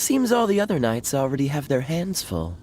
Seems all the other knights already have their hands full.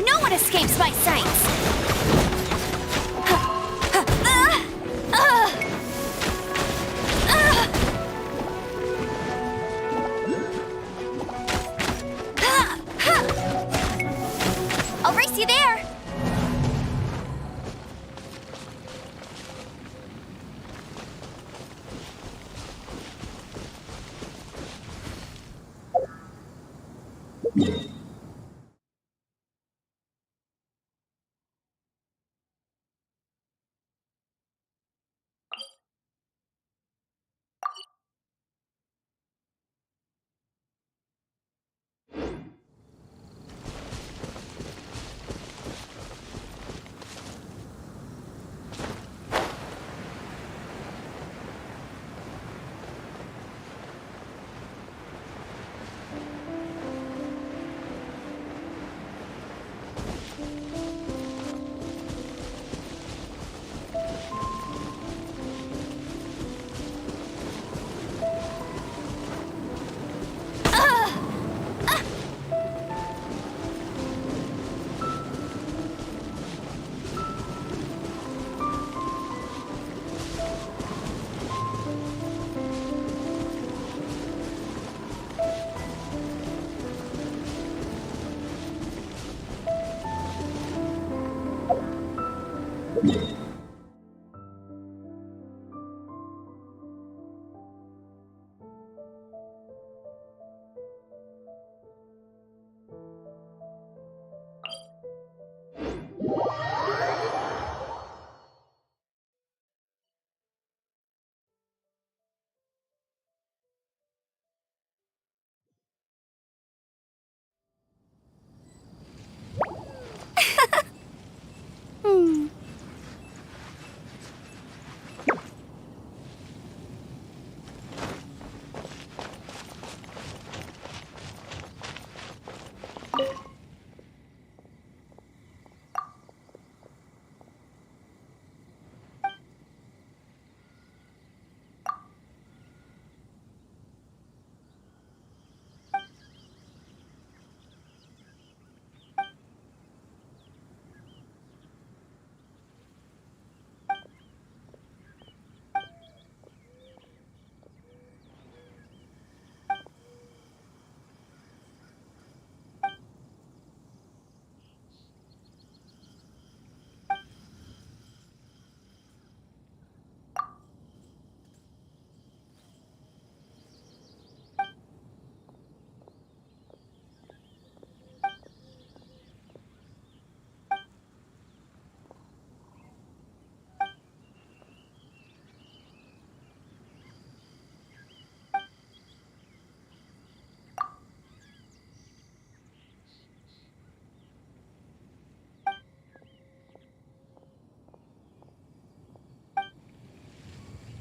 No one escapes my sights! I'll race you there!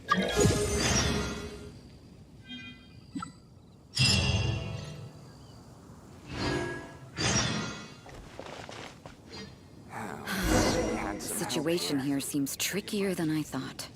The situation here seems trickier than I thought.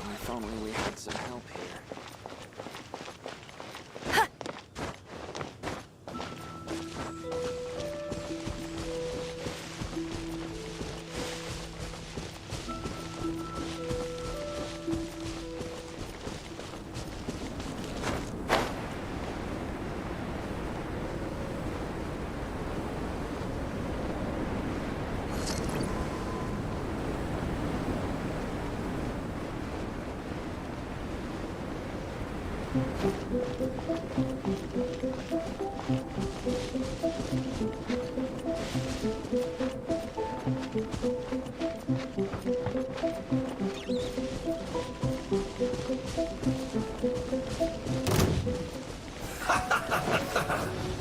If only we had some help here.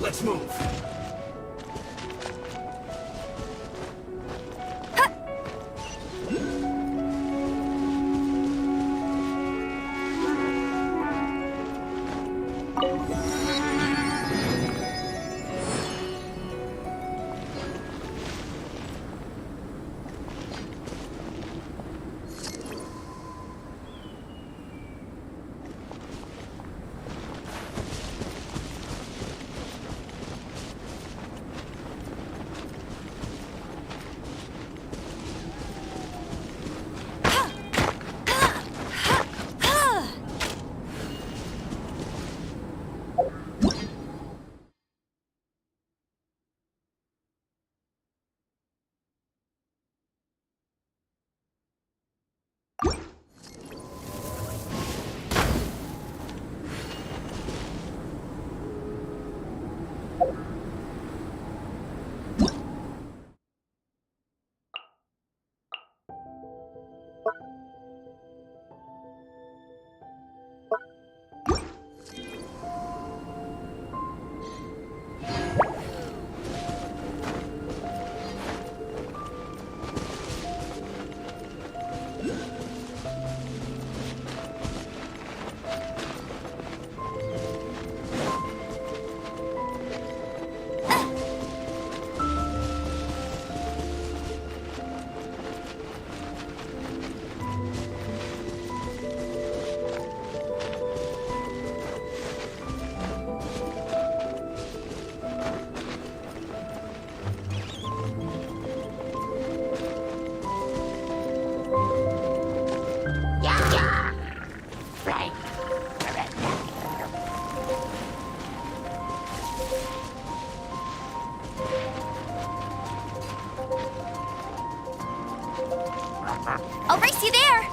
Let's move. I'll race you there!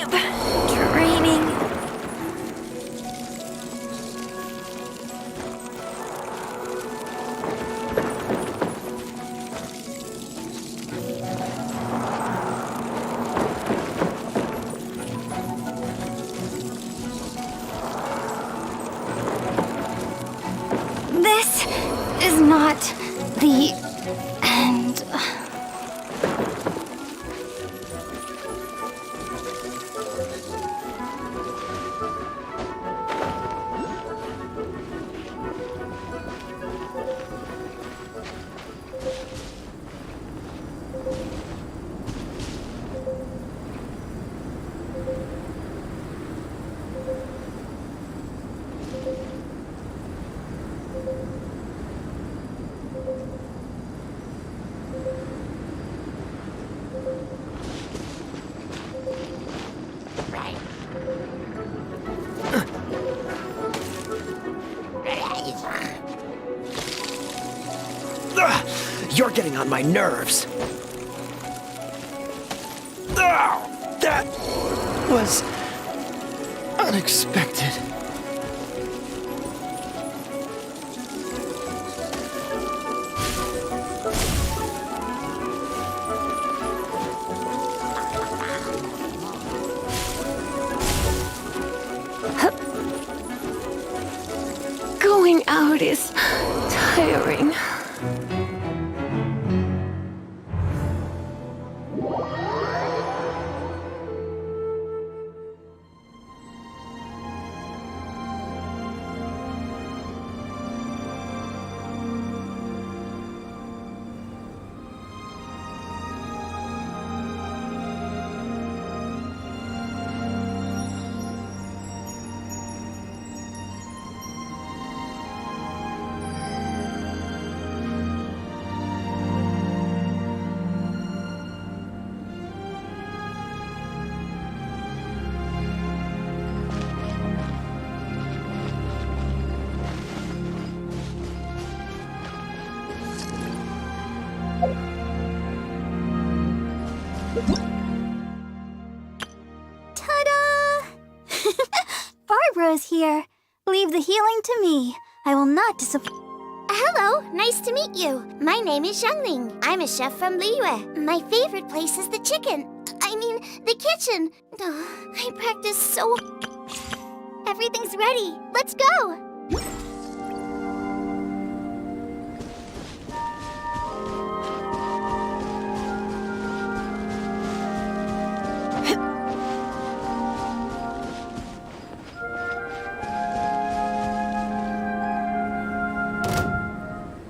sleep. Draining. This is not the end. You're getting on my nerves. That was unexpected. Going out is tiring. Ta-da! Barbara's here. Leave the healing to me. I will not disappoint. Hello, nice to meet you. My name is Xiangling. I'm a chef from Liyue. My favorite place is the the kitchen. I practice so... Everything's ready. Let's go.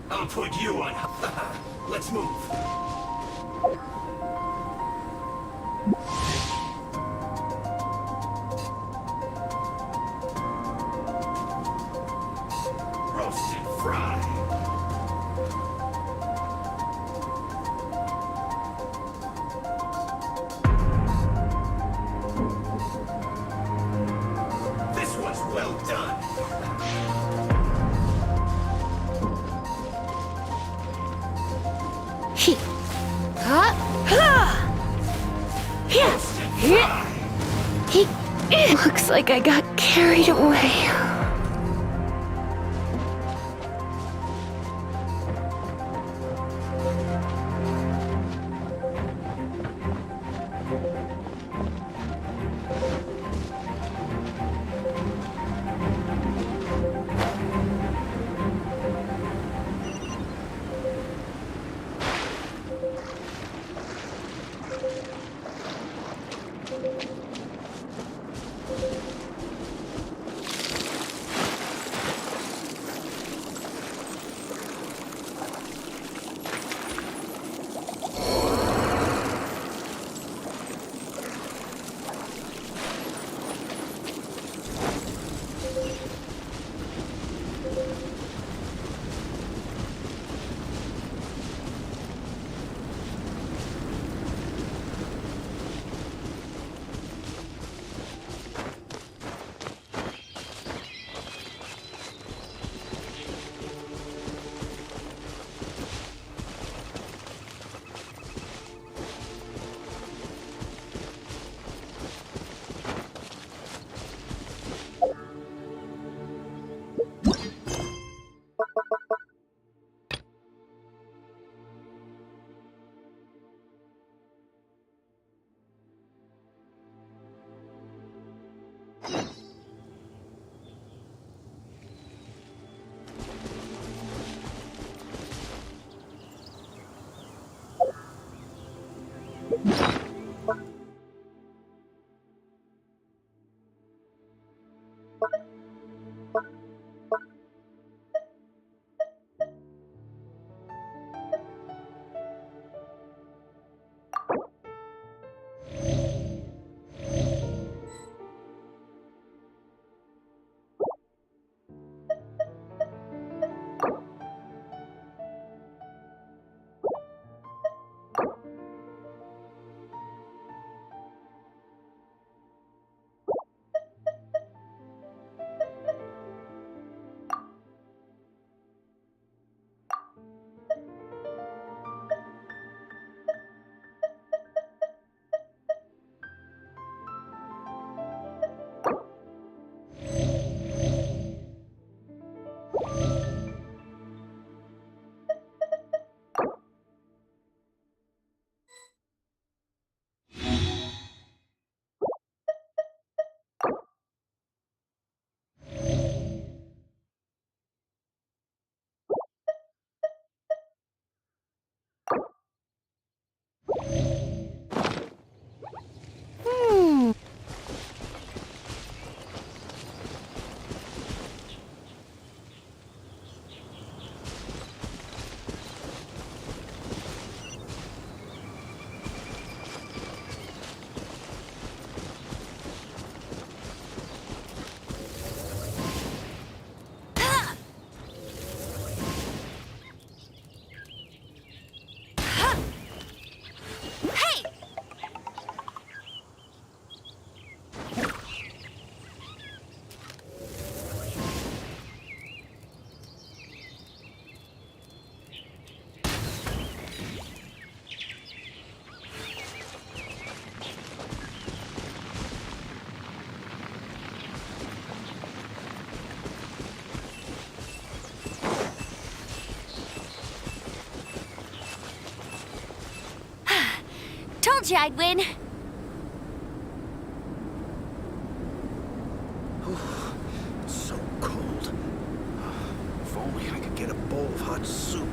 I'll put you on. Let's move. Roast and fry. This was well done. Looks like I got carried away. Told you I'd win. It's so cold. If only I could get a bowl of hot soup.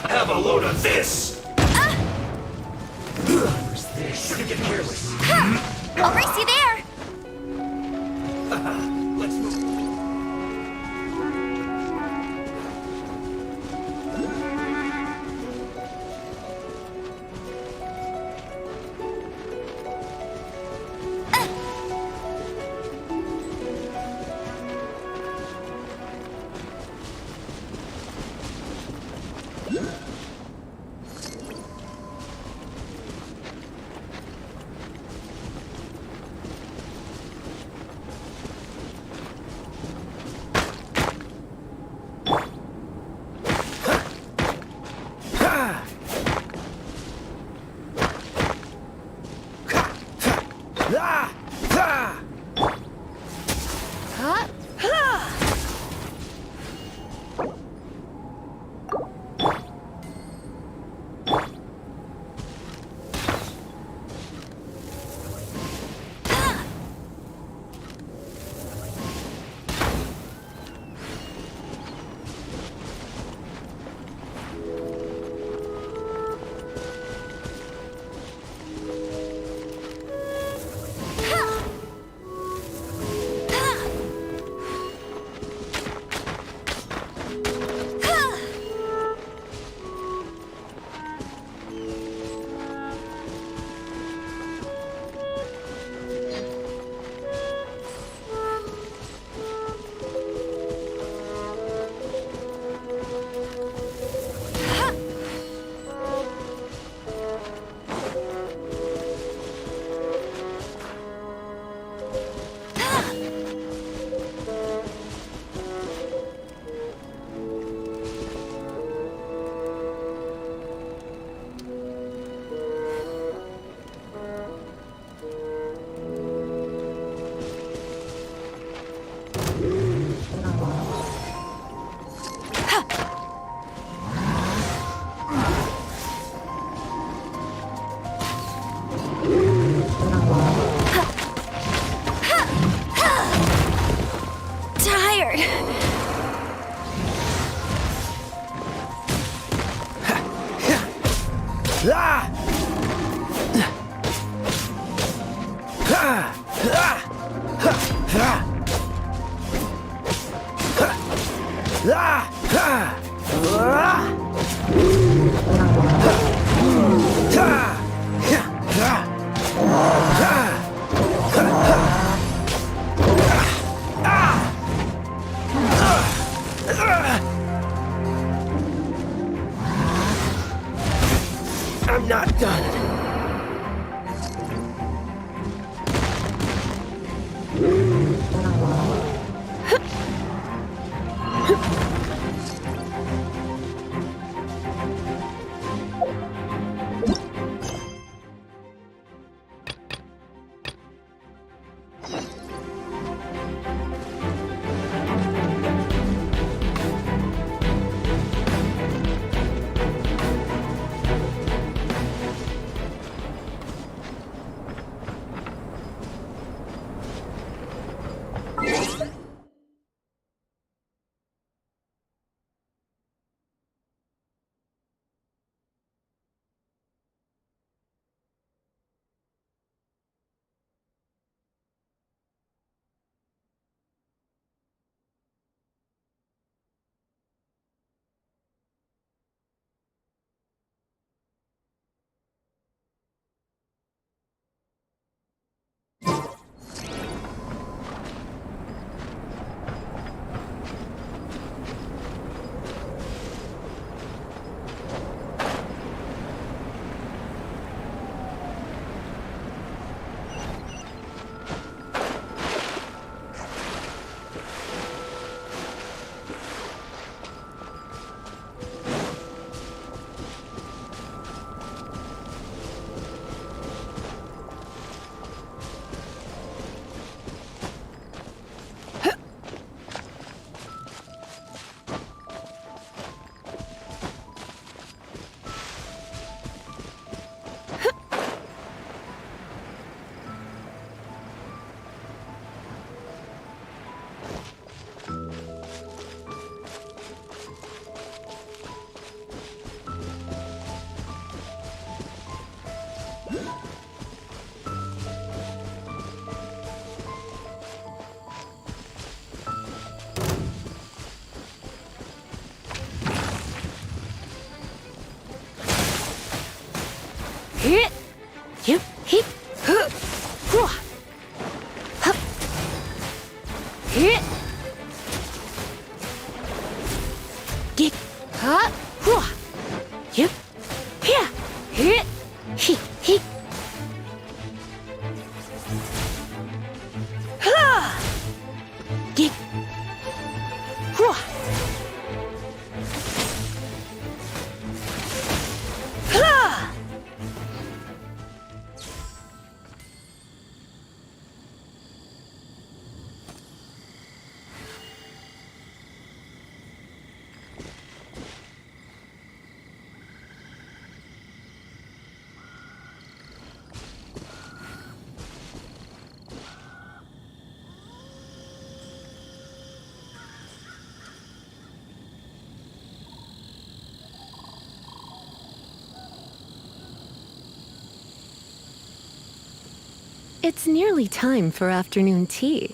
Have a load of this! Should've been careless. I'll race you there. Let's move. I'm not done. It's nearly time for afternoon tea.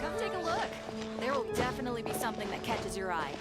Come take a look. There will definitely be something that catches your eye.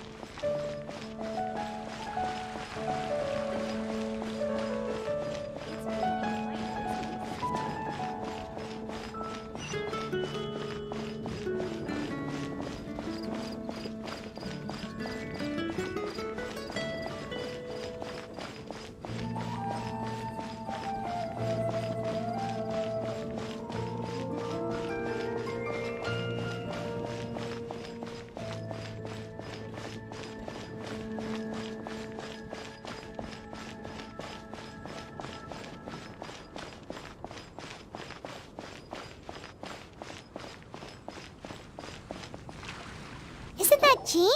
Isn't that Jean?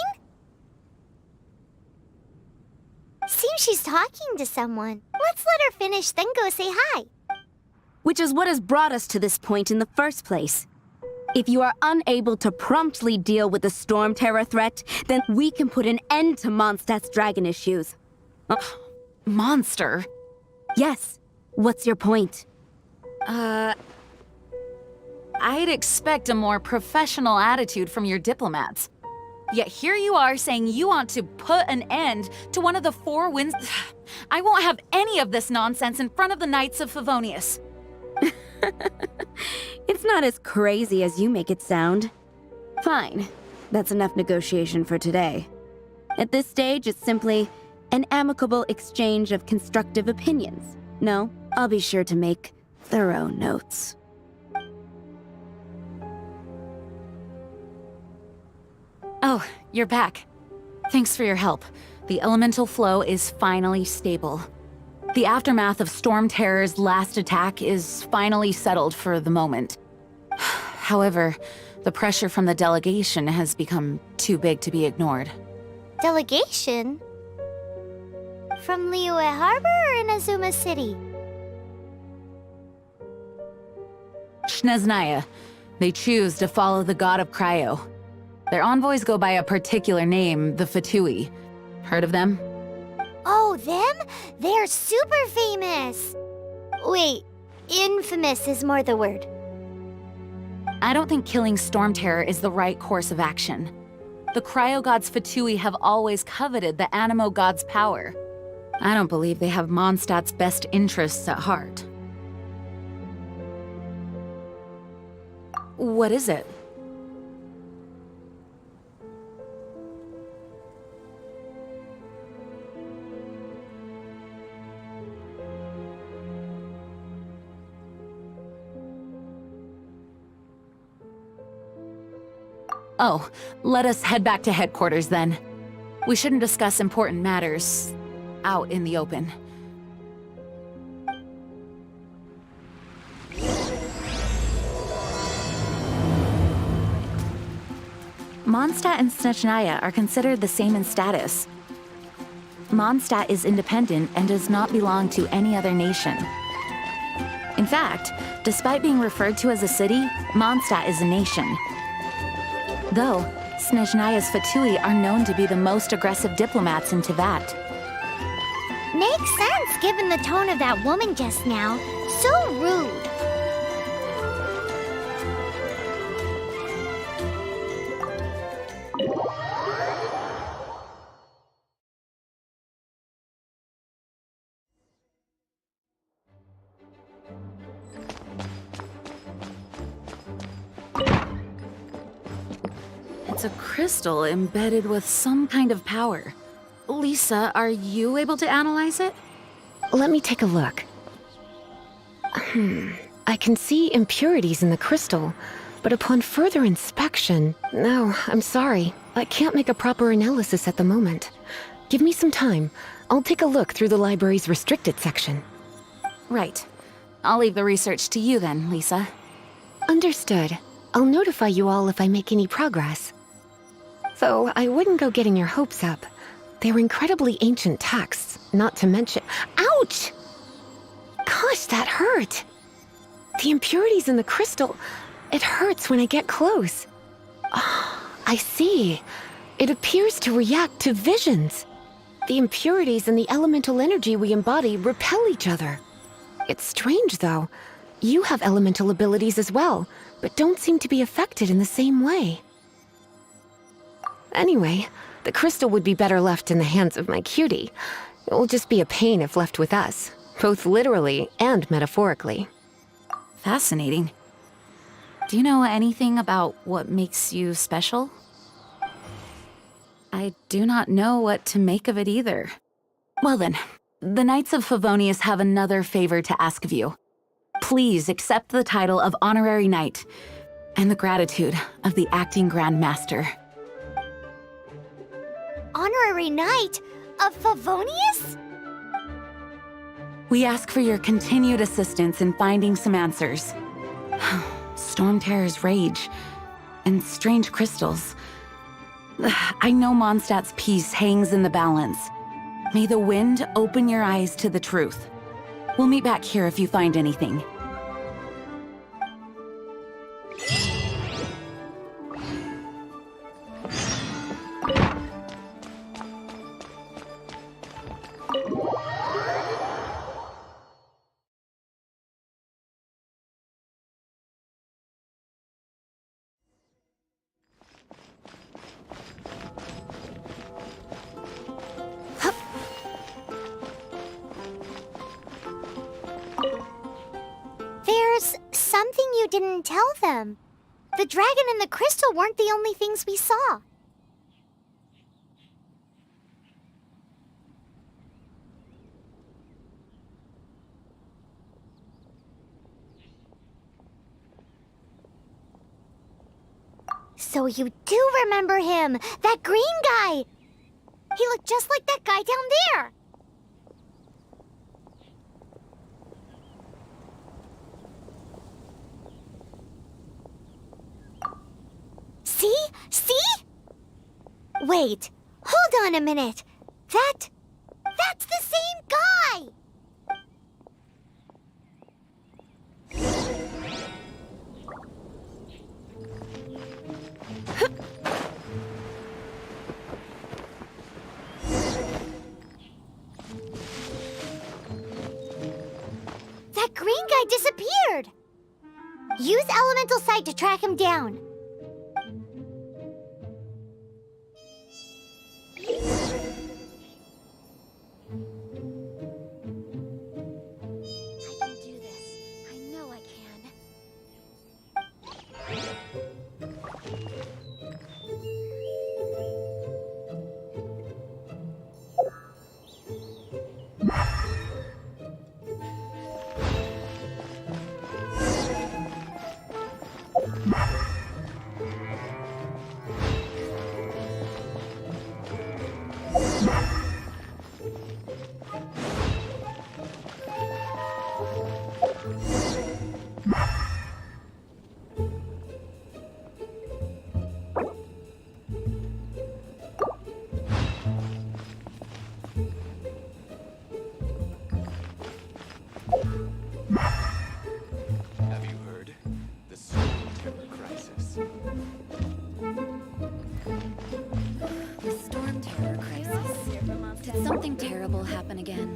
Seems she's talking to someone. Let's let her finish, then go say hi. Which is what has brought us to this point in the first place. If you are unable to promptly deal with the storm terror threat, then we can put an end to Mondstadt's dragon issues. Monster? Yes. What's your point? I'd expect a more professional attitude from your diplomats. Yet here you are saying you want to put an end to one of the four winds. I won't have any of this nonsense in front of the Knights of Favonius. It's not as crazy as you make it sound. Fine. That's enough negotiation for today. At this stage, it's simply an amicable exchange of constructive opinions. No, I'll be sure to make thorough notes. Oh, you're back. Thanks for your help. The elemental flow is finally stable. The aftermath of Storm Terror's last attack is finally settled for the moment. However, the pressure from the delegation has become too big to be ignored. Delegation? From Liyue Harbor or Inazuma City? Snezhnaya. They choose to follow the god of Cryo. Their envoys go by a particular name, the Fatui. Heard of them? Oh, them? They're super famous! Wait, infamous is more the word. I don't think killing Storm Terror is the right course of action. The Cryo God's Fatui have always coveted the Animo God's power. I don't believe they have Mondstadt's best interests at heart. What is it? Oh, let us head back to headquarters then. We shouldn't discuss important matters out in the open. Mondstadt and Snezhnaya are considered the same in status. Mondstadt is independent and does not belong to any other nation. In fact, despite being referred to as a city, Mondstadt is a nation. Though, Snezhnaya's Fatui are known to be the most aggressive diplomats in Teyvat. Makes sense given the tone of that woman just now. So rude. It's a crystal embedded with some kind of power. Lisa, are you able to analyze it? Let me take a look. I can see impurities in the crystal, but upon further inspection... No, I'm sorry. I can't make a proper analysis at the moment. Give me some time. I'll take a look through the library's restricted section. Right. I'll leave the research to you then, Lisa. Understood. I'll notify you all if I make any progress. Though I wouldn't go getting your hopes up. They're incredibly ancient texts, not to mention... Ouch! Gosh, that hurt! The impurities in the crystal... It hurts when I get close. Oh, I see. It appears to react to visions. The impurities and the elemental energy we embody repel each other. It's strange, though. You have elemental abilities as well, but don't seem to be affected in the same way. Anyway, the crystal would be better left in the hands of my cutie. It will just be a pain if left with us, both literally and metaphorically. Fascinating. Do you know anything about what makes you special? I do not know what to make of it either. Well then, the Knights of Favonius have another favor to ask of you. Please accept the title of Honorary Knight and the gratitude of the Acting Grand Master. Honorary Knight of Favonius? We ask for your continued assistance in finding some answers. Storm Terror's rage and strange crystals. I know Mondstadt's peace hangs in the balance. May the wind open your eyes to the truth. We'll meet back here if you find anything. There's something you didn't tell them. The dragon and the crystal weren't the only things we saw. So you do remember him, that green guy! He looked just like that guy down there! See? See? Wait, hold on a minute. That's the same guy! That green guy disappeared! Use Elemental Sight to track him down. Have you heard? The Storm Terror crisis. The Storm Terror crisis. Did something terrible happen again?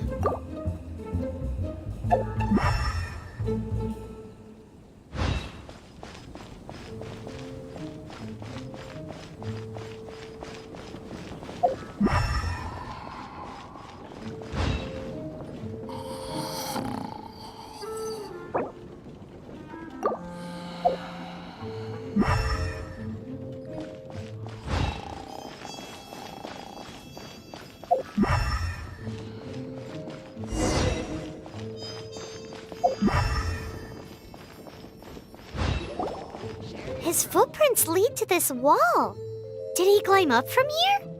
His footprints lead to this wall. Did he climb up from here?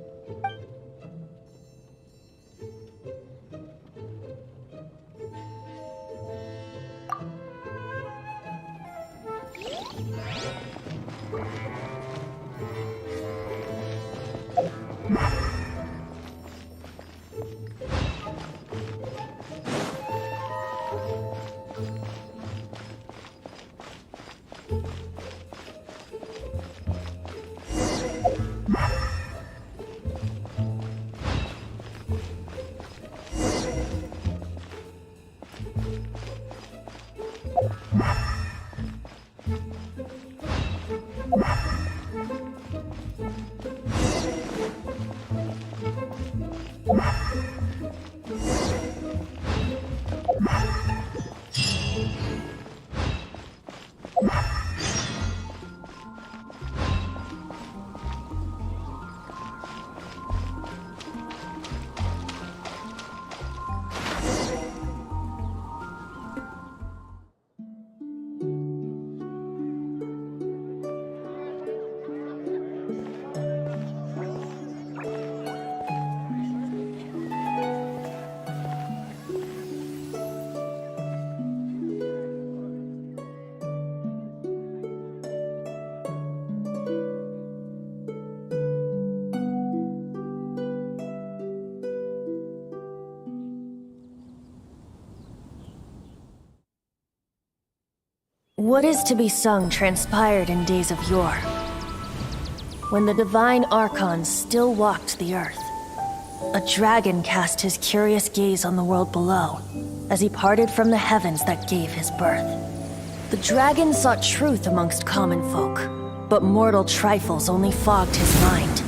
What is to be sung transpired in days of yore, when the divine archons still walked the earth. A dragon cast his curious gaze on the world below, as he parted from the heavens that gave his birth. The dragon sought truth amongst common folk, but mortal trifles only fogged his mind.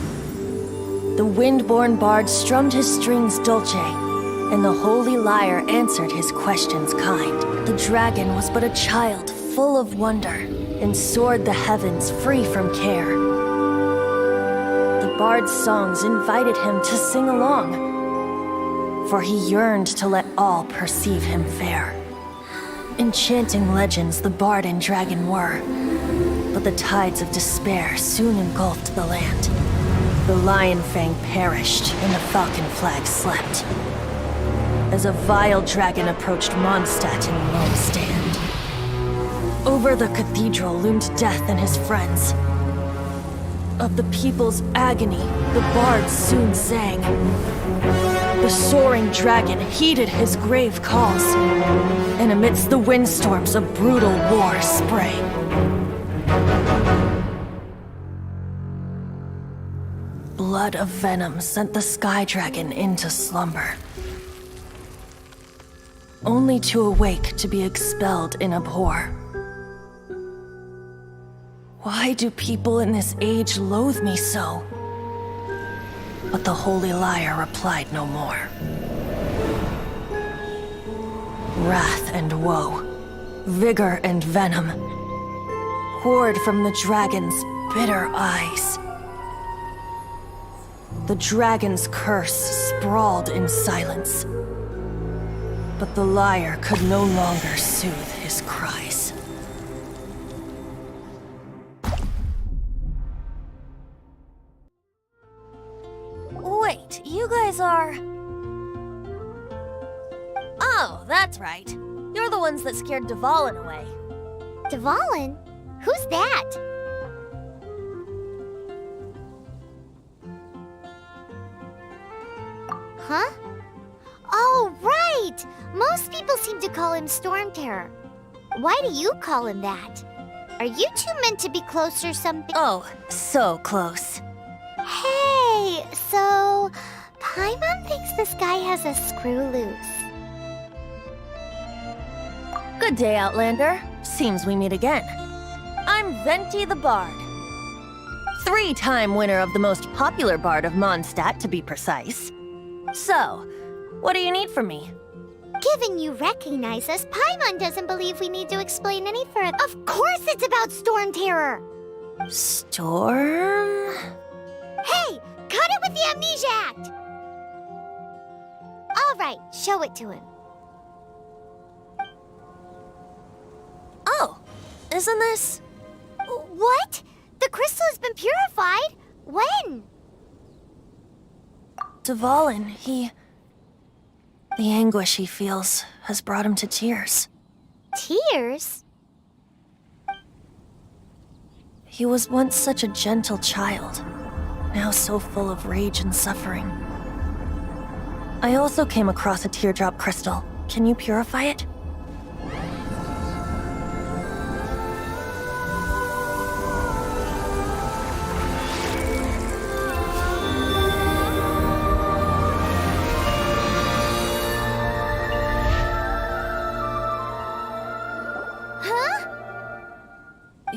The wind-born bard strummed his strings dulce, and the holy lyre answered his questions kind. The dragon was but a child, full of wonder, and soared the heavens free from care. The bard's songs invited him to sing along, for he yearned to let all perceive him fair. Enchanting legends the bard and dragon were, but the tides of despair soon engulfed the land. The lion fang perished, and the falcon flag slept, as a vile dragon approached Mondstadt in lone stand. Over the cathedral loomed death and his friends. Of the people's agony, the bards soon sang. The soaring dragon heeded his grave calls, and amidst the windstorms a brutal war sprang. Blood of venom sent the sky dragon into slumber, only to awake to be expelled in abhor. Why do people in this age loathe me so? But the holy lyre replied no more. Wrath and woe, vigor and venom, poured from the dragon's bitter eyes. The dragon's curse sprawled in silence, but the lyre could no longer soothe his cries. Wait, you guys are... Oh, that's right. You're the ones that scared Dvalin away. Dvalin? Who's that? Huh? Oh, right! Most people seem to call him Storm Terror. Why do you call him that? Are you two meant to be close or something? Oh, so close. Hey, so Paimon thinks this guy has a screw loose. Good day, Outlander. Seems we meet again. I'm Venti the Bard. 3-time winner of the most popular bard of Mondstadt, to be precise. So, what do you need from me? Given you recognize us, Paimon doesn't believe we need to explain any further. Of course it's about Storm Terror! Storm? Hey, cut it with the Amnesia Act! right, show it to him. Oh, isn't this? What? The crystal has been purified? When? Dvalin, the anguish he feels has brought him to tears. Tears? He was once such a gentle child, now so full of rage and suffering. I also came across a teardrop crystal. Can you purify it?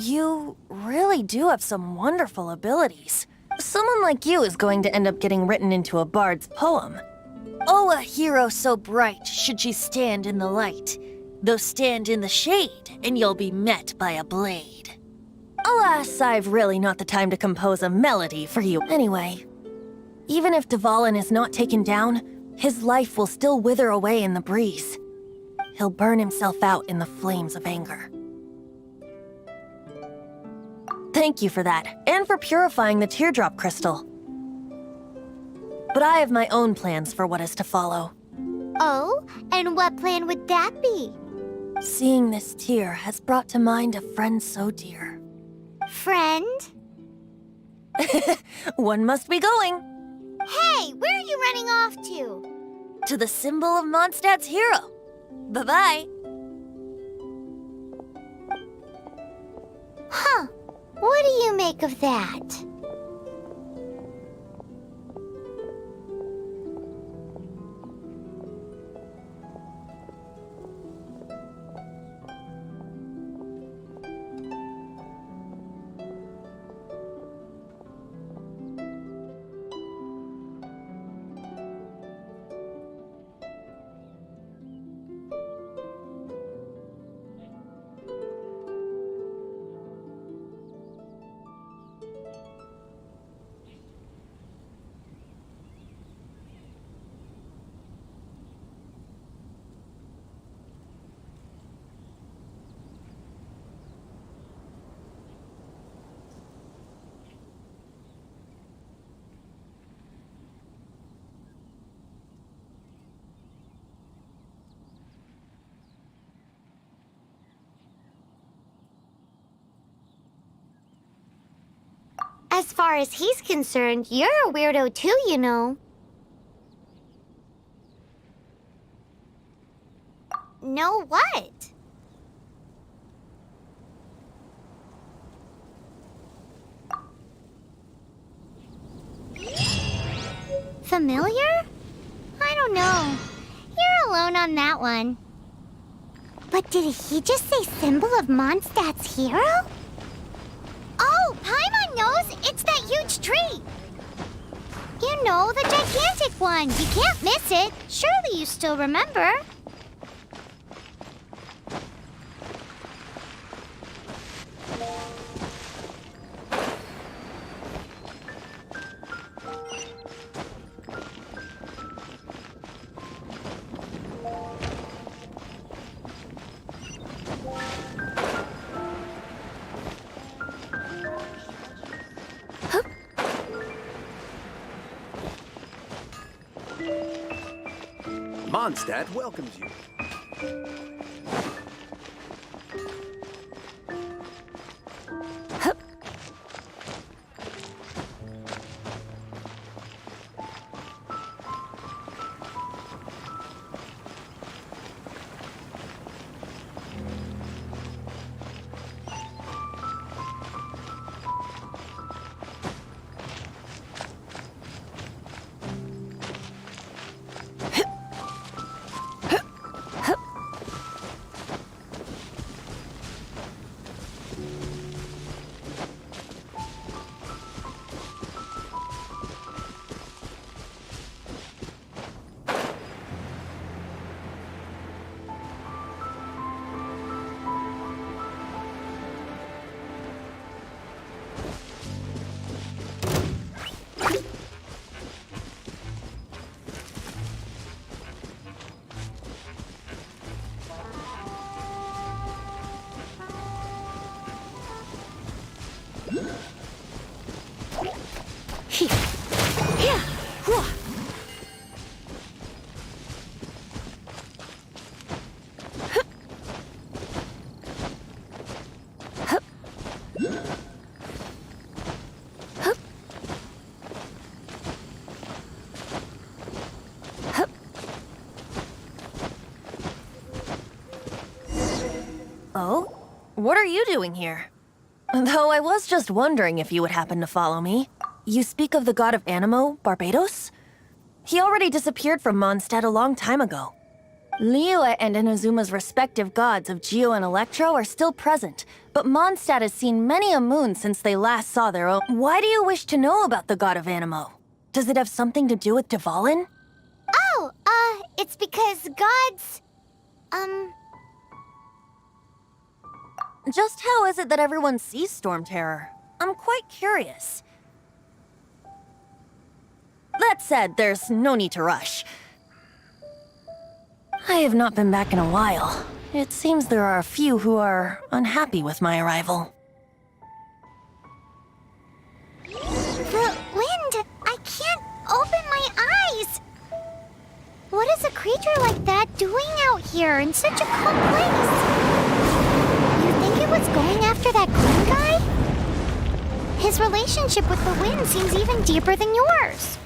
You really do have some wonderful abilities. Someone like you is going to end up getting written into a bard's poem. Oh, a hero so bright should she stand in the light, though stand in the shade, and you'll be met by a blade. Alas, I've really not the time to compose a melody for you. Anyway, even if Dvalin is not taken down, his life will still wither away in the breeze. He'll burn himself out in the flames of anger. Thank you for that, and for purifying the teardrop crystal. But I have my own plans for what is to follow. Oh, and what plan would that be? Seeing this tear has brought to mind a friend so dear. Friend? One must be going. Hey, where are you running off to? To the symbol of Mondstadt's hero. Bye-bye. Huh. What do you make of that? As far as he's concerned, you're a weirdo too, you know. Know what? Familiar? I don't know. You're alone on that one. But did he just say symbol of Mondstadt's hero? Oh, Paimon knows! It's that huge tree! You know, the gigantic one! You can't miss it! Surely you still remember? Mondstadt welcomes you. Oh? What are you doing here? Though I was just wondering if you would happen to follow me. You speak of the god of Animo, Barbados? He already disappeared from Mondstadt a long time ago. Liyue and Inazuma's respective gods of Geo and Electro are still present, but Mondstadt has seen many a moon since they last saw their own. Why do you wish to know about the god of Animo? Does it have something to do with Dvalin? Oh, it's because gods... Just how is it that everyone sees Storm Terror? I'm quite curious. That said, there's no need to rush. I have not been back in a while. It seems there are a few who are unhappy with my arrival. The wind! I can't open my eyes! What is a creature like that doing out here in such a cold place? You think it was going after that green guy? His relationship with the wind seems even deeper than yours.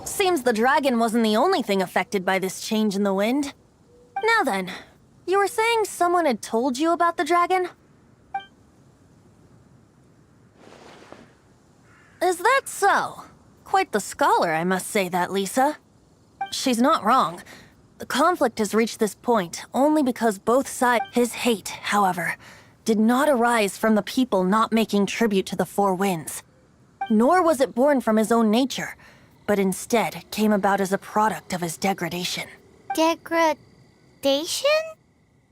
Seems the dragon wasn't the only thing affected by this change in the wind. Now then, you were saying someone had told you about the dragon? Is that so? Quite the scholar, I must say that, Lisa. She's not wrong. The conflict has reached this point only because both sides... His hate, however, did not arise from the people not making tribute to the Four Winds. Nor was it born from his own nature, but instead came about as a product of his degradation. Degradation?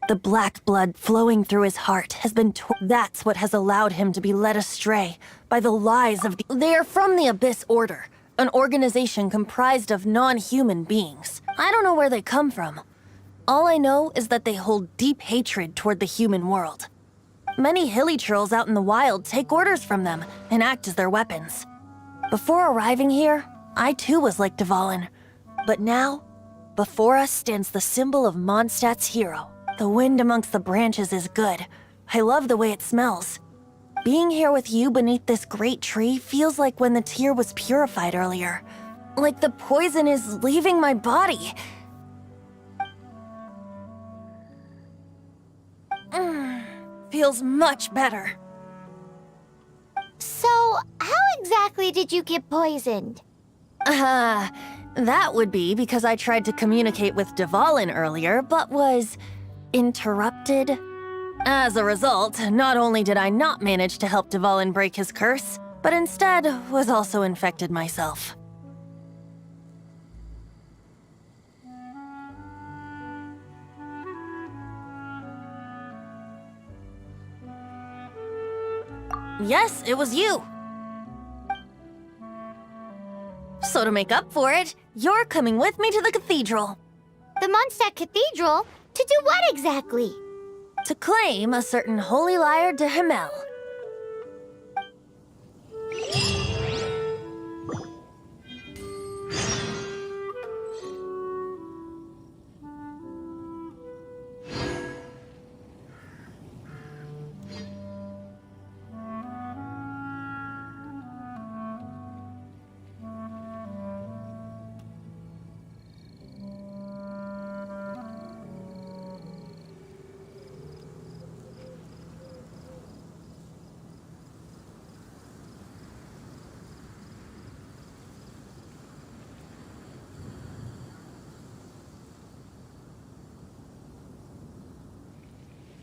The black blood flowing through his heart has been that's what has allowed him to be led astray by the lies of They are from the Abyss Order, an organization comprised of non-human beings. I don't know where they come from. All I know is that they hold deep hatred toward the human world. Many hilly trolls out in the wild take orders from them and act as their weapons. Before arriving here, I too was like Dvalin. But now, before us stands the symbol of Mondstadt's hero. The wind amongst the branches is good. I love the way it smells. Being here with you beneath this great tree feels like when the tear was purified earlier. Like the poison is leaving my body. Feels much better. So, how exactly did you get poisoned? That would be because I tried to communicate with Dvalin earlier, but was interrupted. As a result, not only did I not manage to help Dvalin break his curse, but instead was also infected myself. Yes, it was you. So to make up for it, you're coming with me to the cathedral. The Mondstadt Cathedral? To do what exactly? To claim a certain holy lyre de Himmel.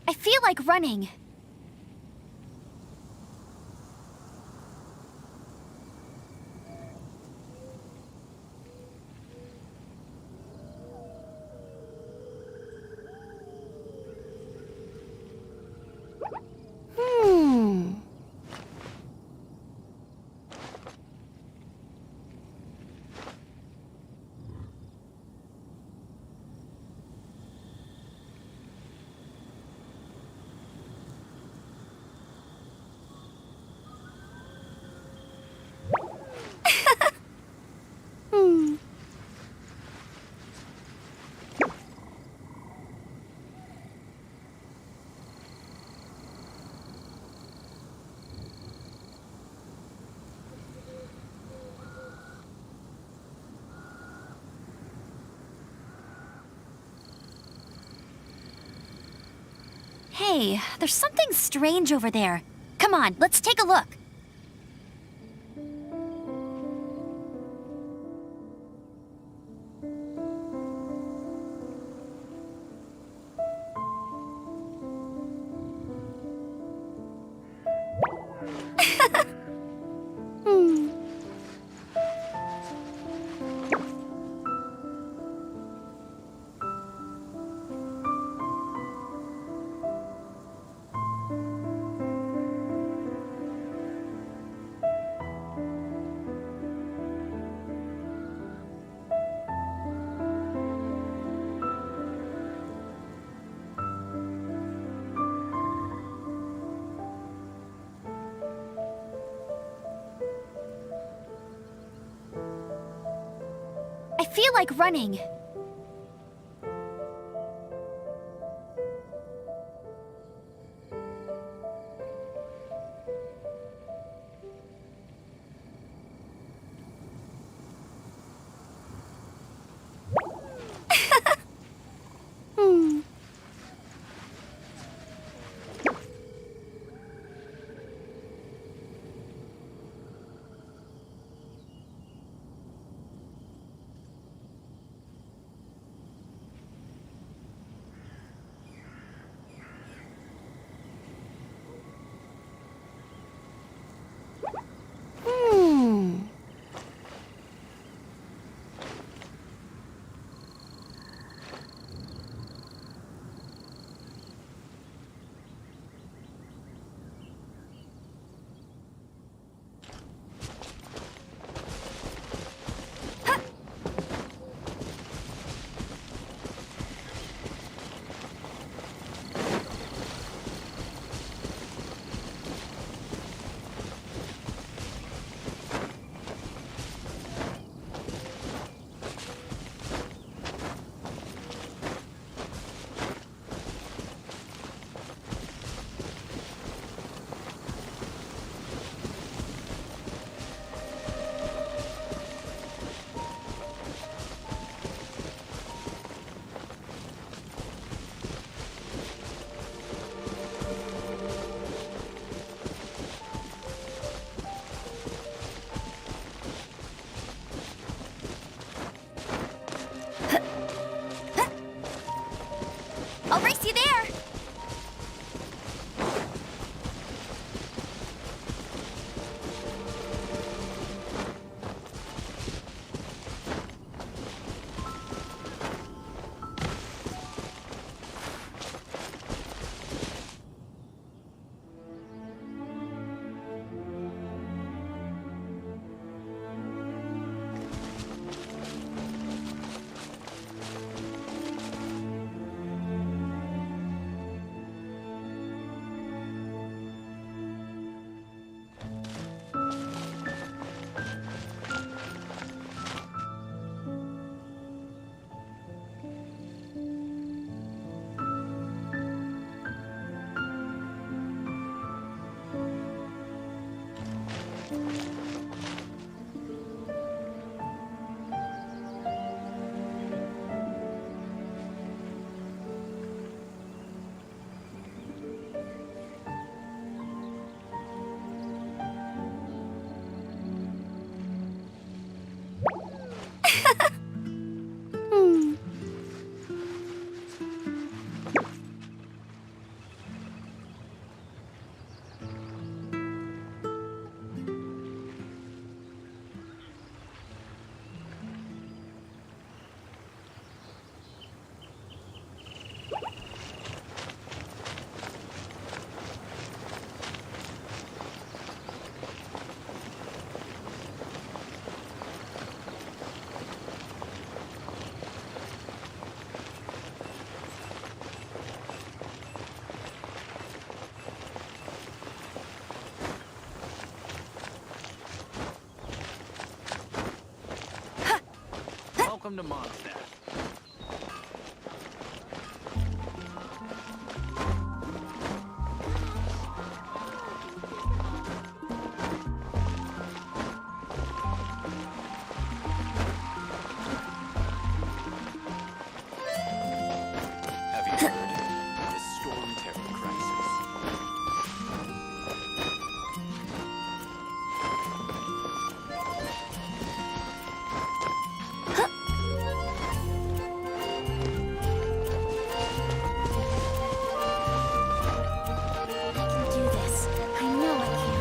I feel like running. Hey, there's something strange over there. Come on, let's take a look. I feel like running. Welcome to Mondstadt. Have you heard? The storm terror crisis. I can do this. I know I can.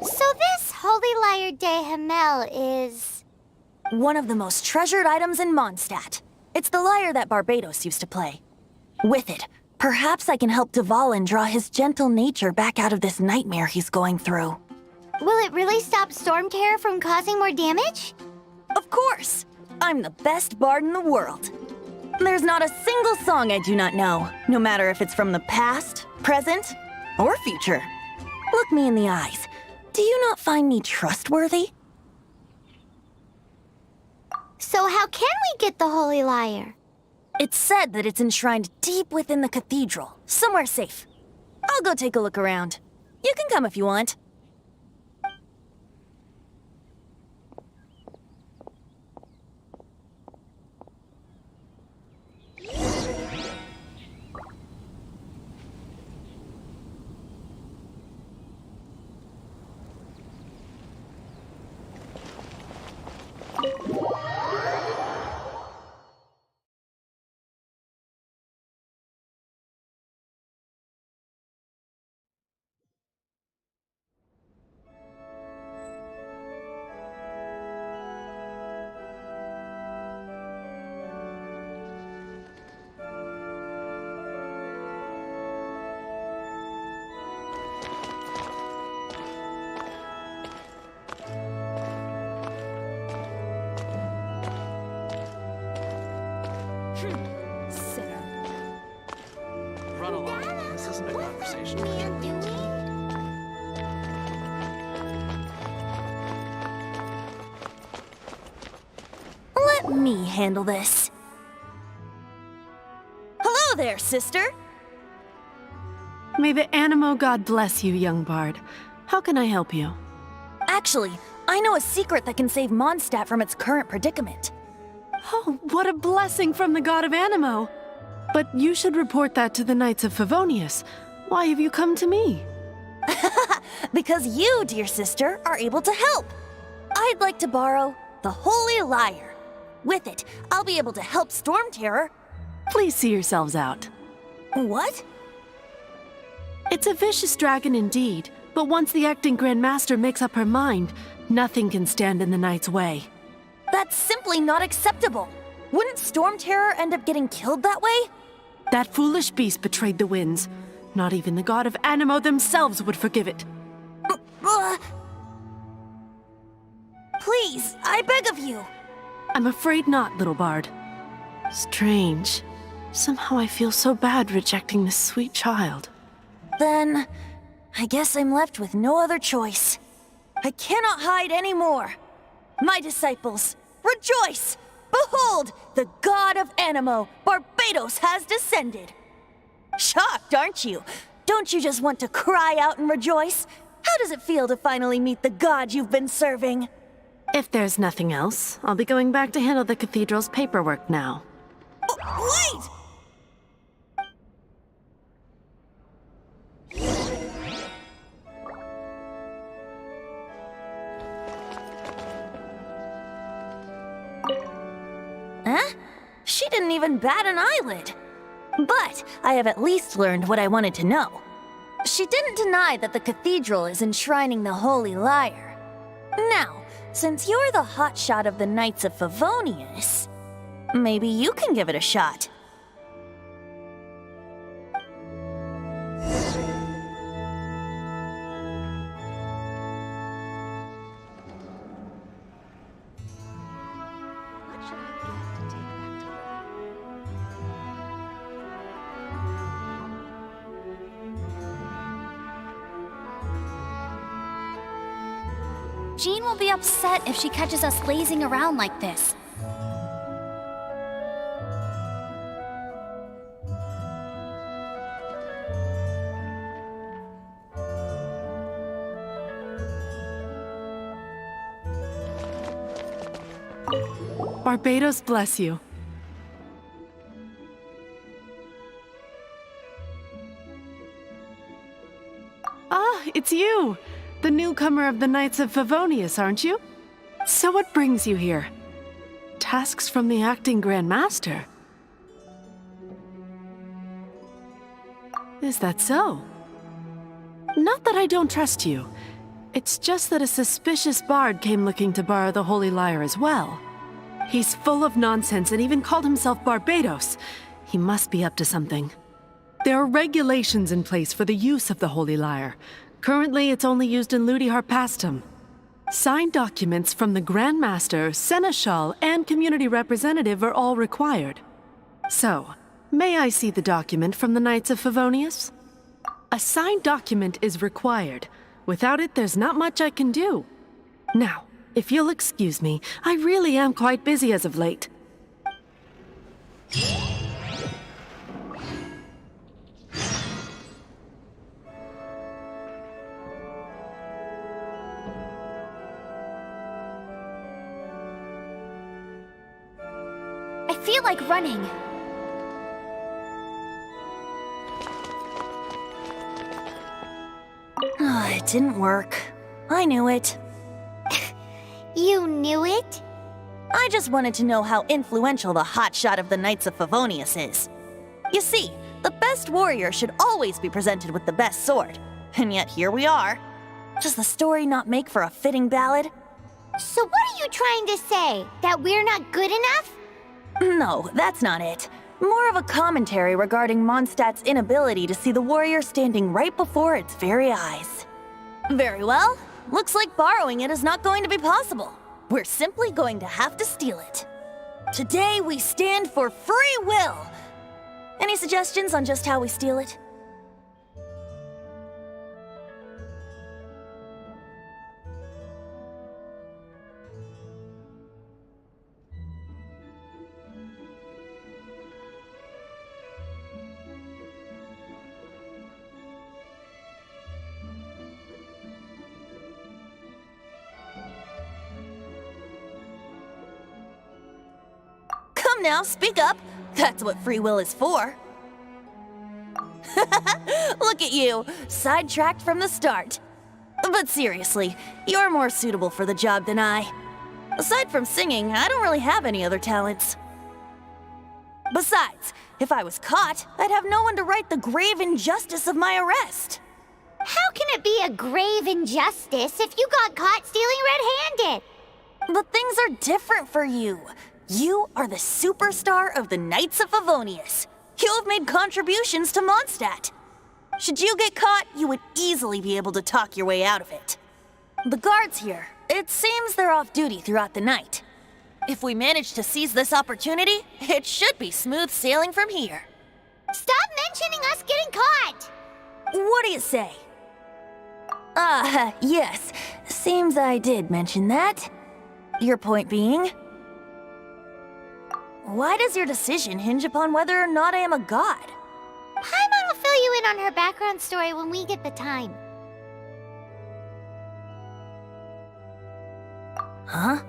So this Holy Liar de Hamel is... One of the most treasured items in Mondstadt. It's the lyre that Barbados used to play. With it, perhaps I can help Dvalin draw his gentle nature back out of this nightmare he's going through. Will it really stop Storm Terror from causing more damage? Of course! I'm the best bard in the world. There's not a single song I do not know, no matter if it's from the past, present, or future. Look me in the eyes. Do you not find me trustworthy? So how can we get the Holy Liar? It's said that it's enshrined deep within the cathedral, somewhere safe. I'll go take a look around. You can come if you want. Run along. This isn't a conversation. Man doing? Let me handle this. Hello there, sister. May the Animo God bless you, young bard. How can I help you? Actually, I know a secret that can save Mondstadt from its current predicament. Oh, what a blessing from the god of Animo! But you should report that to the Knights of Favonius. Why have you come to me? Because you, dear sister, are able to help. I'd like to borrow the Holy Liar. With it, I'll be able to help Storm Terror. Please see yourselves out. What? It's a vicious dragon indeed, but once the acting Grand Master makes up her mind, nothing can stand in the Knight's way. That's simply not acceptable. Wouldn't Storm Terror end up getting killed that way? That foolish beast betrayed the winds. Not even the god of Animo themselves would forgive it. Please, I beg of you. I'm afraid not, little bard. Strange. Somehow I feel so bad rejecting this sweet child. Then, I guess I'm left with no other choice. I cannot hide anymore. My disciples, rejoice! Behold, the god of Animo, Barbados, has descended. Shocked, aren't you? Don't you just want to cry out and rejoice? How does it feel to finally meet the god you've been serving? If there's nothing else, I'll be going back to handle the cathedral's paperwork now. Wait! Huh? She didn't even bat an eyelid. But I have at least learned what I wanted to know. She didn't deny that the cathedral is enshrining the Holy Lyre. Now, since you're the hotshot of the Knights of Favonius, maybe you can give it a shot. Jean will be upset if she catches us lazing around like this. Barbados bless you. Ah, it's you! The newcomer of the Knights of Favonius, aren't you? So what brings you here? Tasks from the acting Grand Master? Is that so? Not that I don't trust you. It's just that a suspicious bard came looking to borrow the Holy Lyre as well. He's full of nonsense and even called himself Barbados. He must be up to something. There are regulations in place for the use of the Holy Lyre. Currently, it's only used in Ludi Harpastum. Signed documents from the Grand Master, Seneschal, and Community Representative are all required. So, may I see the document from the Knights of Favonius? A signed document is required. Without it, there's not much I can do. Now, if you'll excuse me, I really am quite busy as of late. I feel like running. It didn't work. I knew it. You knew it? I just wanted to know how influential the hotshot of the Knights of Favonius is. You see, the best warrior should always be presented with the best sword. And yet here we are. Does the story not make for a fitting ballad? So what are you trying to say? That we're not good enough? No, that's not it. More of a commentary regarding Mondstadt's inability to see the warrior standing right before its very eyes. Very well. Looks like borrowing it is not going to be possible. We're simply going to have to steal it. Today we stand for free will. Any suggestions on just how we steal it? Now, speak up. That's what free will is for. Look at you, sidetracked from the start. But seriously, you're more suitable for the job than I. Aside from singing, I don't really have any other talents. Besides, if I was caught, I'd have no one to right the grave injustice of my arrest. How can it be a grave injustice if you got caught stealing red-handed? But things are different for you. You are the superstar of the Knights of Favonius. You have made contributions to Mondstadt. Should you get caught, you would easily be able to talk your way out of it. The guards here, it seems they're off duty throughout the night. If we manage to seize this opportunity, it should be smooth sailing from here. Stop mentioning us getting caught! What do you say? Yes. Seems I did mention that. Your point being? Why does your decision hinge upon whether or not I am a god? Paimon will fill you in on her background story when we get the time. Huh?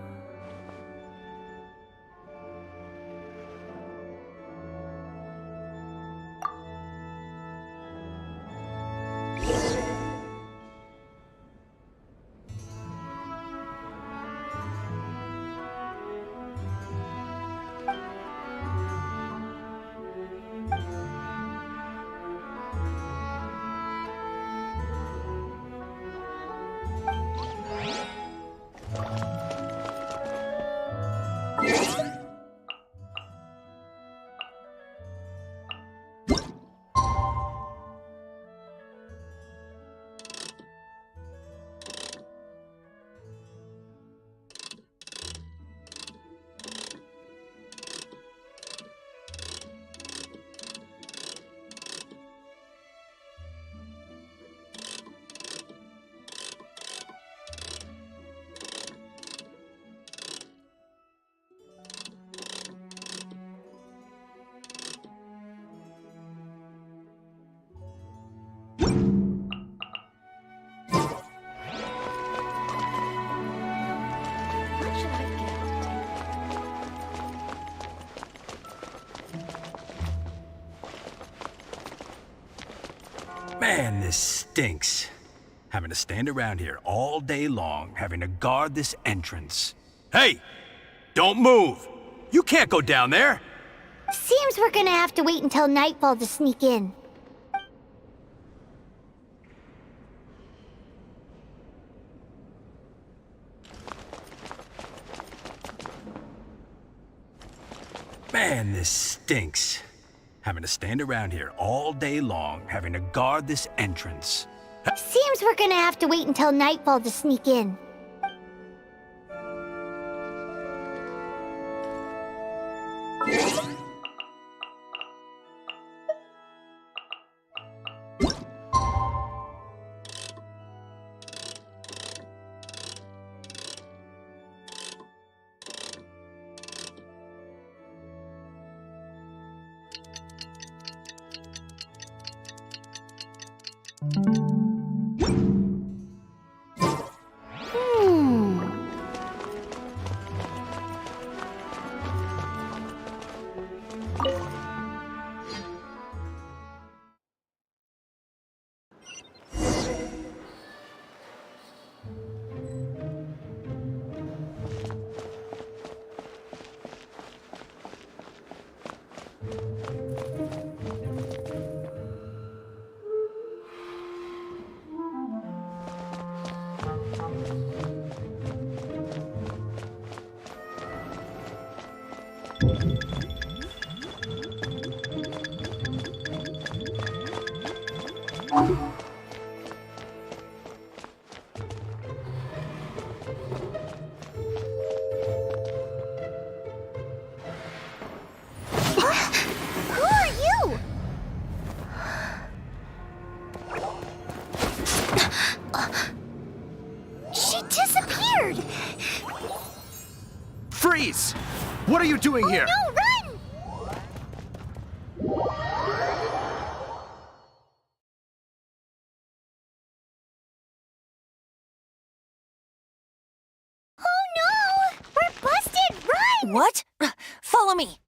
Man, this stinks. Having to stand around here all day long, having to guard this entrance. Hey! Don't move! You can't go down there! Seems we're gonna have to wait until nightfall to sneak in. Man, this stinks. Having to stand around here all day long, having to guard this entrance. Seems we're gonna have to wait until nightfall to sneak in. Freeze! What are you doing here? No, run! Oh no! We're busted! Run! What? Follow me.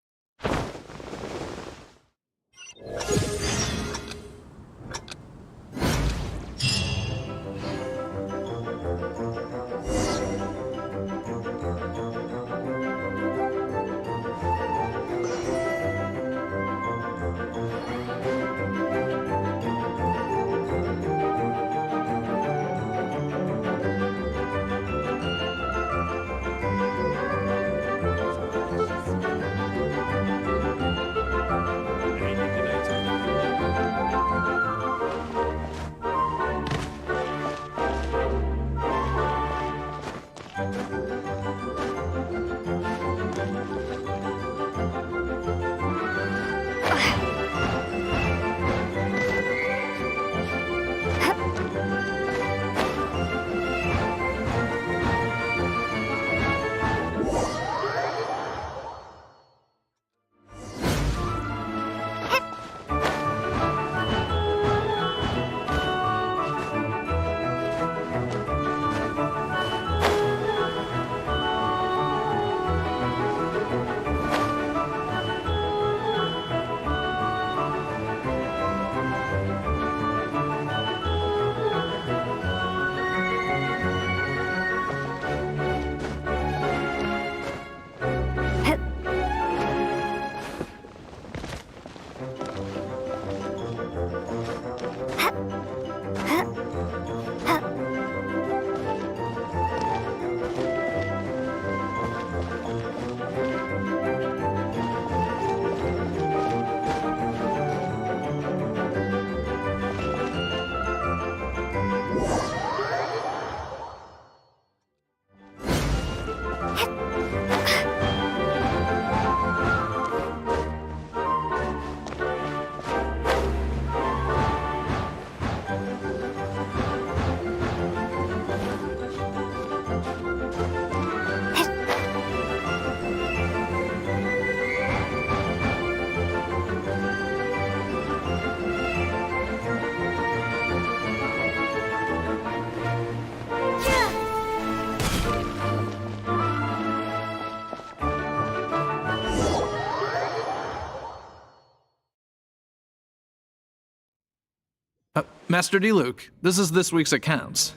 Master D-Luke, this is this week's accounts.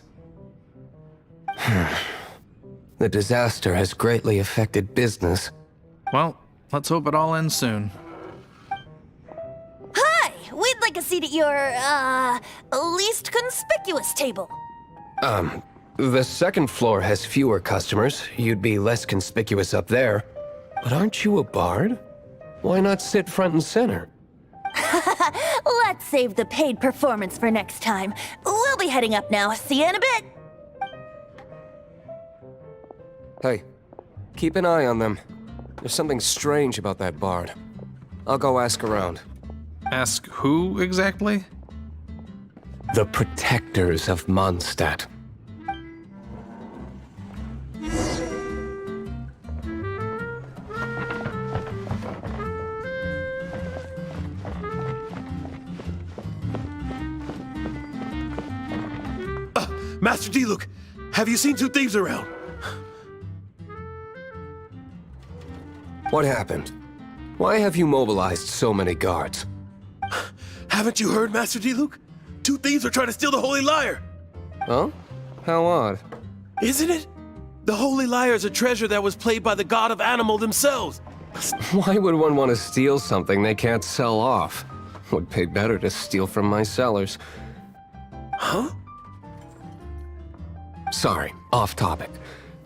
The disaster has greatly affected business. Well, let's hope it all ends soon. Hi! We'd like a seat at your, least conspicuous table. The second floor has fewer customers. You'd be less conspicuous up there. But aren't you a bard? Why not sit front and center? Let's save the paid performance for next time. We'll be heading up now. See you in a bit. Hey, keep an eye on them. There's something strange about that bard. I'll go ask around. Ask who exactly? The protectors of Mondstadt. Master D-Luke, have you seen two thieves around? What happened? Why have you mobilized so many guards? Haven't you heard, Master D-Luke? Two thieves are trying to steal the Holy Lyre. Huh? How odd. Isn't it? The Holy Lyre is a treasure that was played by the god of animal themselves. Why would one want to steal something they can't sell off? Would pay better to steal from my sellers. Huh? Sorry, off topic.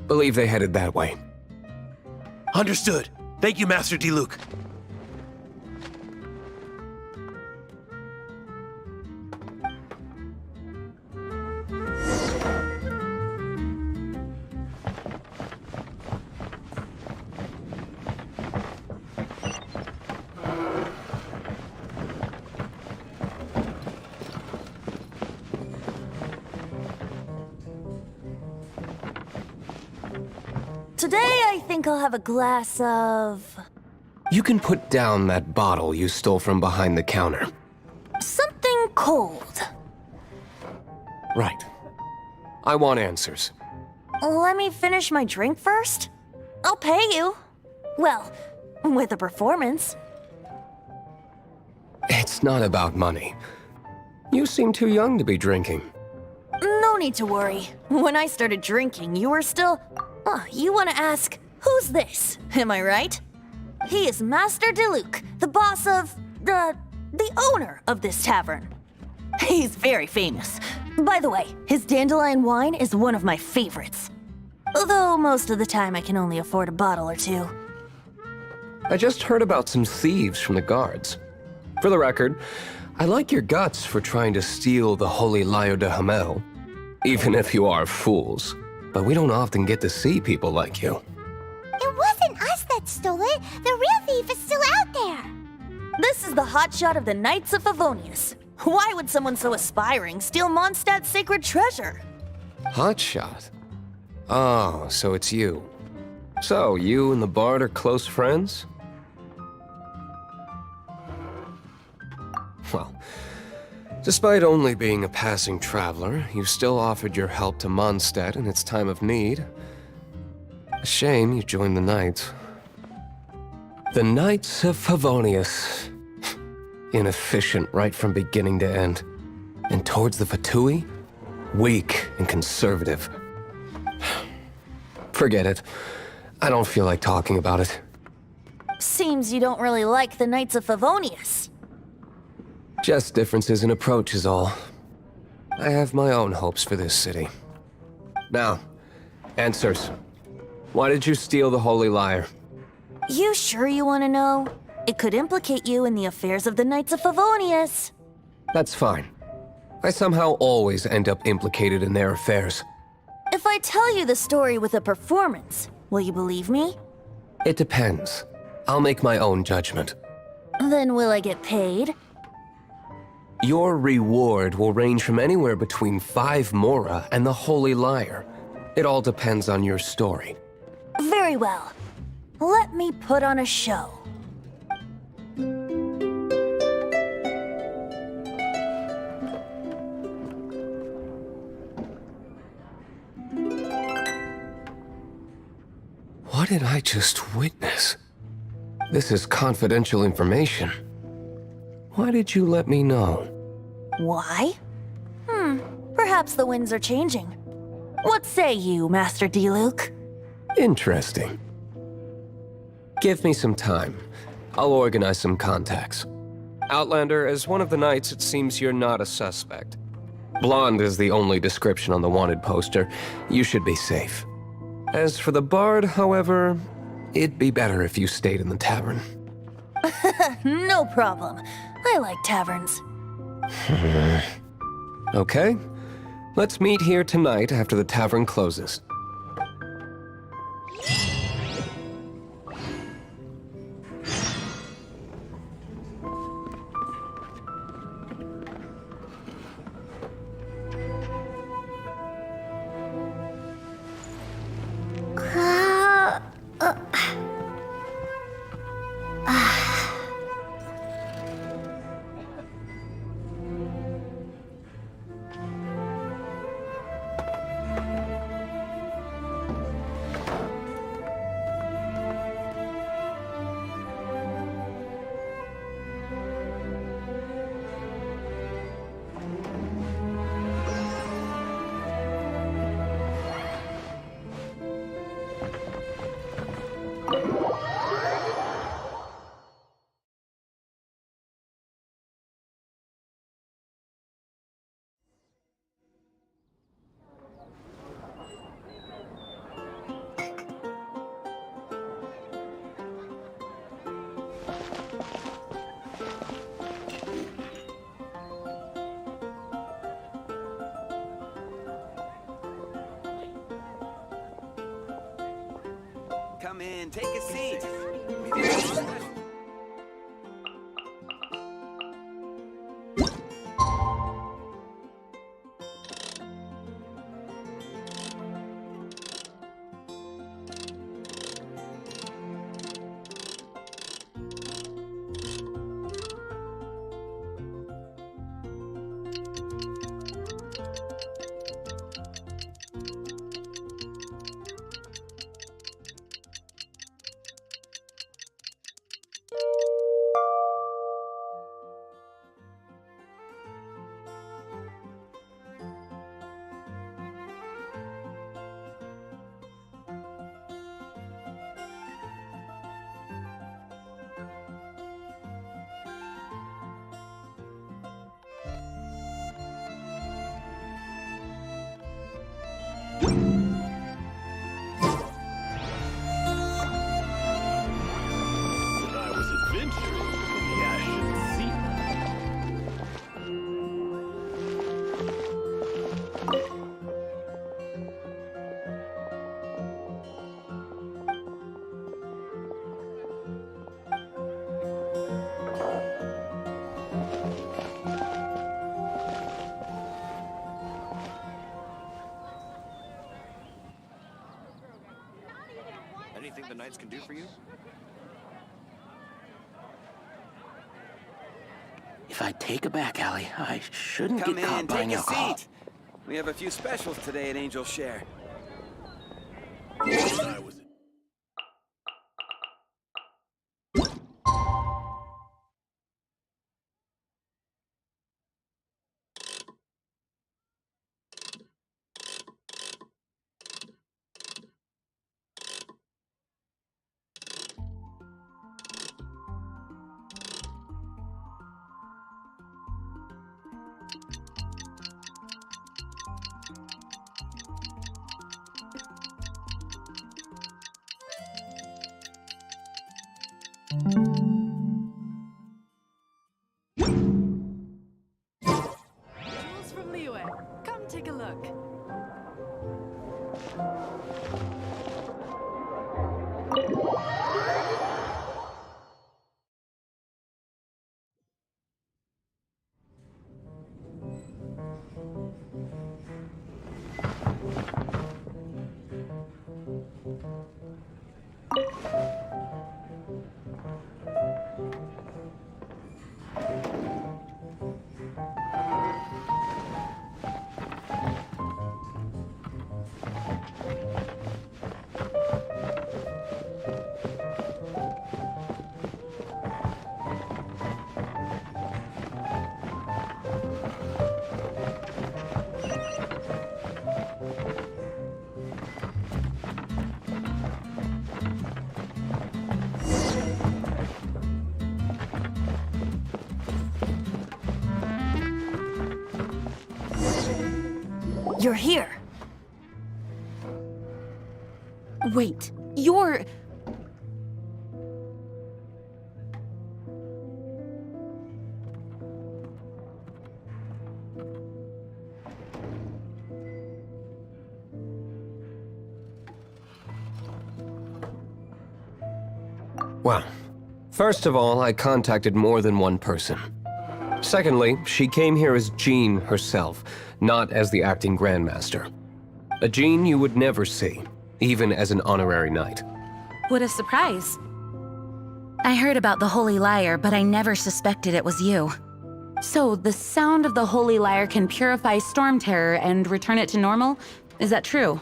Believe they headed that way. Understood. Thank you, Master D-Luke. Today, I think I'll have a glass of... You can put down that bottle you stole from behind the counter. something cold. Right. I want answers. Let me finish my drink first. I'll pay you. Well, with a performance. It's not about money. You seem too young to be drinking. No need to worry. When I started drinking, you were still... you want to ask, who's this? Am I right? He is Master D-Luke, the boss of... the owner of this tavern. He's very famous. By the way, his dandelion wine is one of my favorites. Although most of the time I can only afford a bottle or two. I just heard about some thieves from the guards. For the record, I like your guts for trying to steal the Holy Lyre de Hamel. Even if you are fools. But we don't often get to see people like you. It wasn't us that stole it. The real thief is still out there. This is the hotshot of the Knights of Favonius. Why would someone so aspiring steal Mondstadt's sacred treasure? Hotshot? Oh, so it's you. So, you and the Bard are close friends? Well, despite only being a passing traveler, you still offered your help to Mondstadt in its time of need. A shame you joined the Knights. The Knights of Favonius. Inefficient right from beginning to end. And towards the Fatui, weak and conservative. Forget it. I don't feel like talking about it. Seems you don't really like the Knights of Favonius. Just differences in approach is all. I have my own hopes for this city. Now, answers. Why did you steal the Holy Lyre? You sure you want to know? It could implicate you in the affairs of the Knights of Favonius. That's fine. I somehow always end up implicated in their affairs. If I tell you the story with a performance, will you believe me? It depends. I'll make my own judgment. Then will I get paid? Your reward will range from anywhere between 5 mora and the Holy Lyre. It all depends on your story. Very well. Let me put on a show. What did I just witness? This is confidential information. Why did you let me know? Why? Perhaps the winds are changing. What say you, Master D-Luke? Interesting. Give me some time. I'll organize some contacts. Outlander, as one of the knights, it seems you're not a suspect. Blonde is the only description on the wanted poster. You should be safe. As for the bard, however, it'd be better if you stayed in the tavern. No problem. I like taverns. Okay. Let's meet here tonight after the tavern closes. Come in, take a seat. Anything the knights can do for you? If I take a back alley, I shouldn't get caught buying alcohol. Come in, take a seat. We have a few specials today at Angel Share. You're here. Wait, you're... Well, first of all, I contacted more than one person. Secondly, she came here as Jean herself, not as the acting Grandmaster. A Jean you would never see, even as an honorary knight. What a surprise. I heard about the Holy Lyre, but I never suspected it was you. So, the sound of the Holy Lyre can purify Storm Terror and return it to normal? Is that true?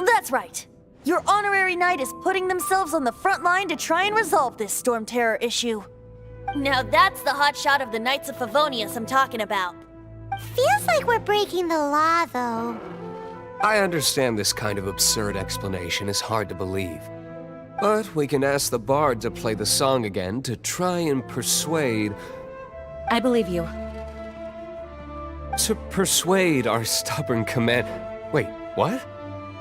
That's right. Your honorary knight is putting themselves on the front line to try and resolve this Storm Terror issue. Now that's the hotshot of the Knights of Favonius I'm talking about. Feels like we're breaking the law, though. I understand this kind of absurd explanation is hard to believe. But we can ask the bard to play the song again to try and persuade... I believe you. To persuade our stubborn command... Wait, what?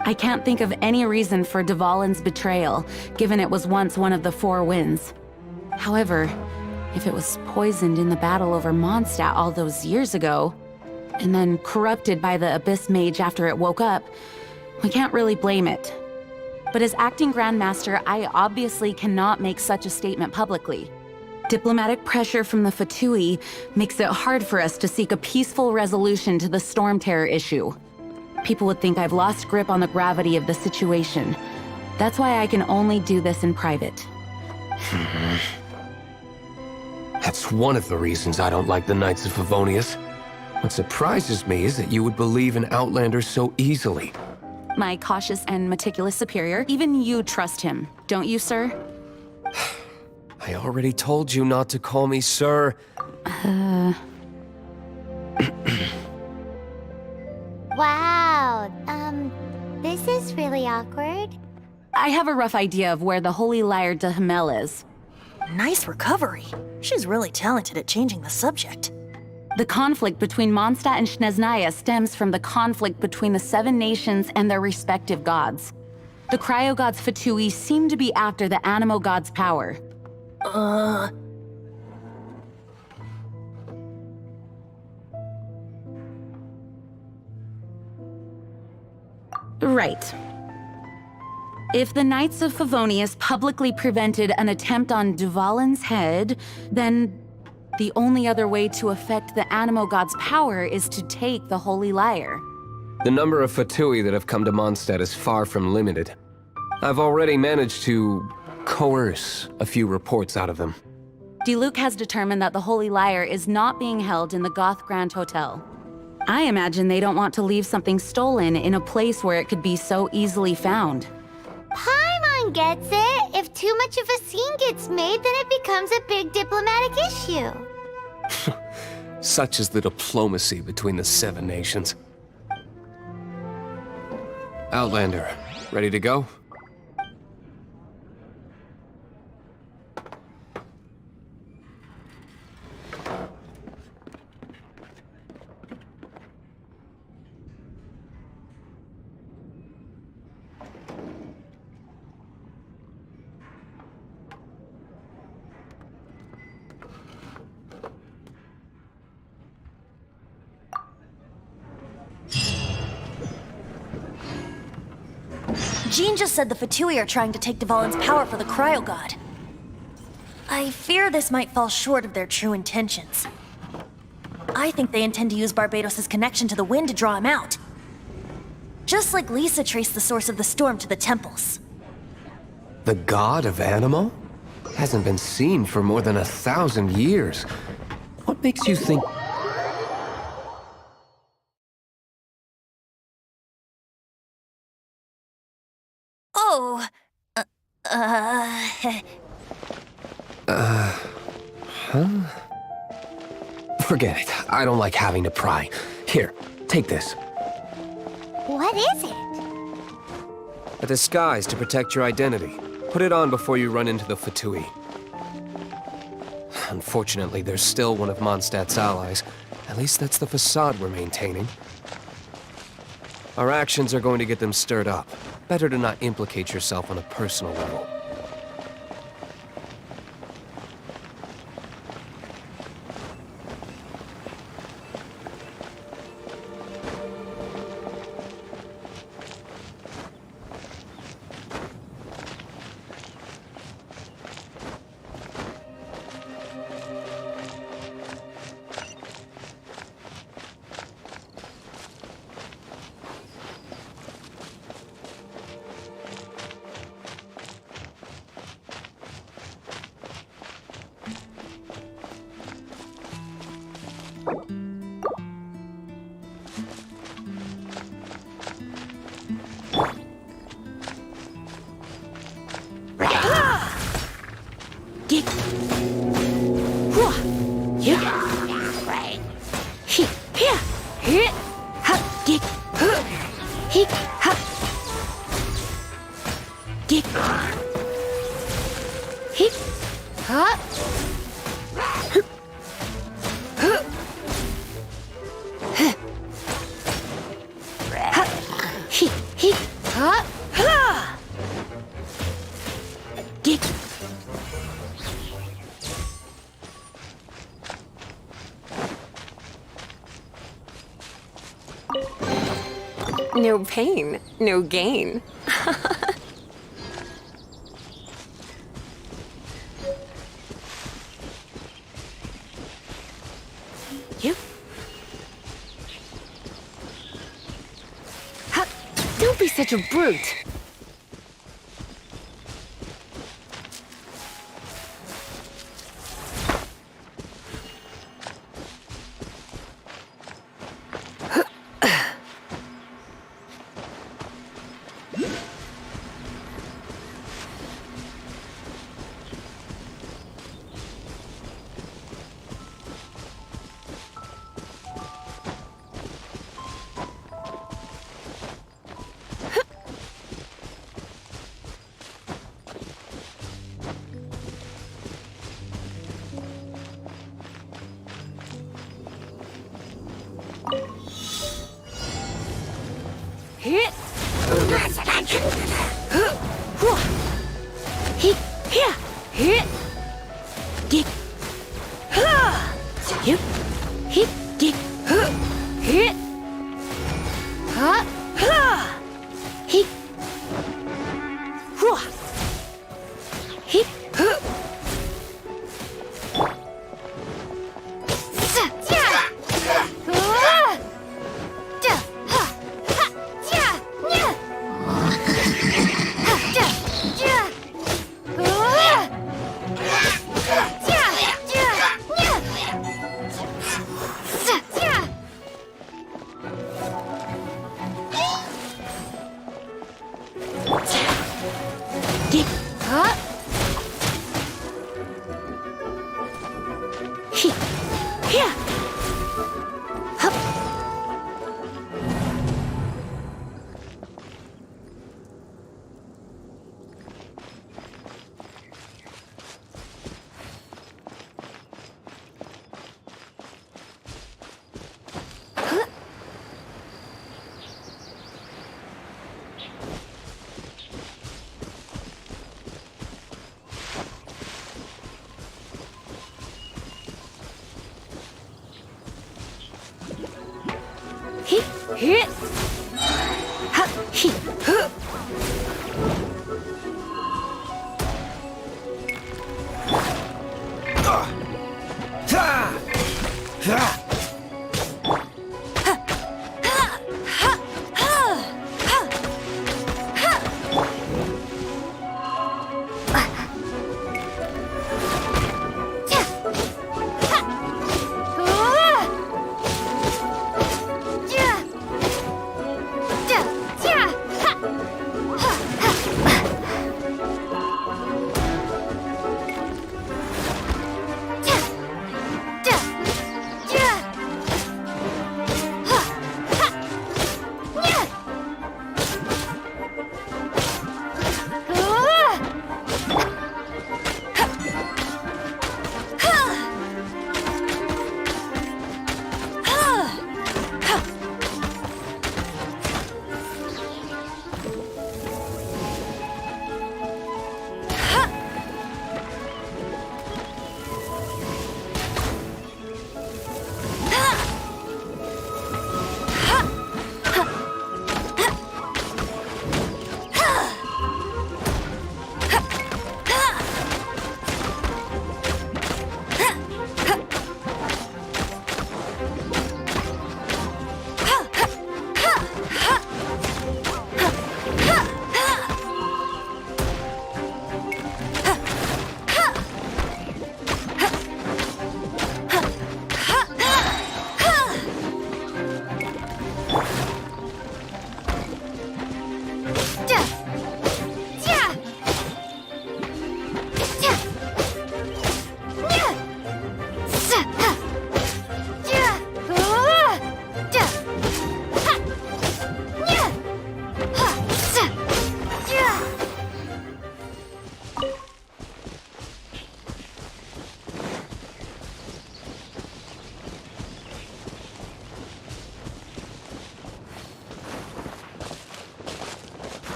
I can't think of any reason for Dvalin's betrayal, given it was once one of the Four Winds. However, if it was poisoned in the battle over Mondstadt all those years ago, and then corrupted by the Abyss Mage after it woke up, we can't really blame it. But as acting Grandmaster, I obviously cannot make such a statement publicly. Diplomatic pressure from the Fatui makes it hard for us to seek a peaceful resolution to the Storm Terror issue. People would think I've lost grip on the gravity of the situation. That's why I can only do this in private. That's one of the reasons I don't like the Knights of Favonius. What surprises me is that you would believe in Outlander so easily. My cautious and meticulous superior, even you trust him, don't you, sir? I already told you not to call me sir. Wow, this is really awkward. I have a rough idea of where the Holy Lyre de Himmel is. Nice recovery. She's really talented at changing the subject. The conflict between Mondstadt and Snezhnaya stems from the conflict between the Seven Nations and their respective gods. The Cryo-gods Fatui seem to be after the Animo god's power. Right. If the Knights of Favonius publicly prevented an attempt on Dvalin's head, then the only other way to affect the Animo god's power is to take the Holy Lyre. The number of Fatui that have come to Mondstadt is far from limited. I've already managed to coerce a few reports out of them. Diluc has determined that the Holy Lyre is not being held in the Goth Grand Hotel. I imagine they don't want to leave something stolen in a place where it could be so easily found. Paimon gets it. If too much of a scene gets made, then it becomes a big diplomatic issue. Such is the diplomacy between the Seven Nations. Outlander, ready to go? Jean just said the Fatui are trying to take Dvalin's power for the Cryo God. I fear this might fall short of their true intentions. I think they intend to use Barbados' connection to the wind to draw him out. Just like Lisa traced the source of the storm to the temples. The god of Animo? Hasn't been seen for more than 1,000 years. What makes you think... Oh, Huh? Forget it. I don't like having to pry. Here, take this. What is it? A disguise to protect your identity. Put it on before you run into the Fatui. Unfortunately, there's still one of Mondstadt's allies. At least that's the facade we're maintaining. Our actions are going to get them stirred up. Better to not implicate yourself on a personal level. No pain, no gain. You? Don't be such a brute.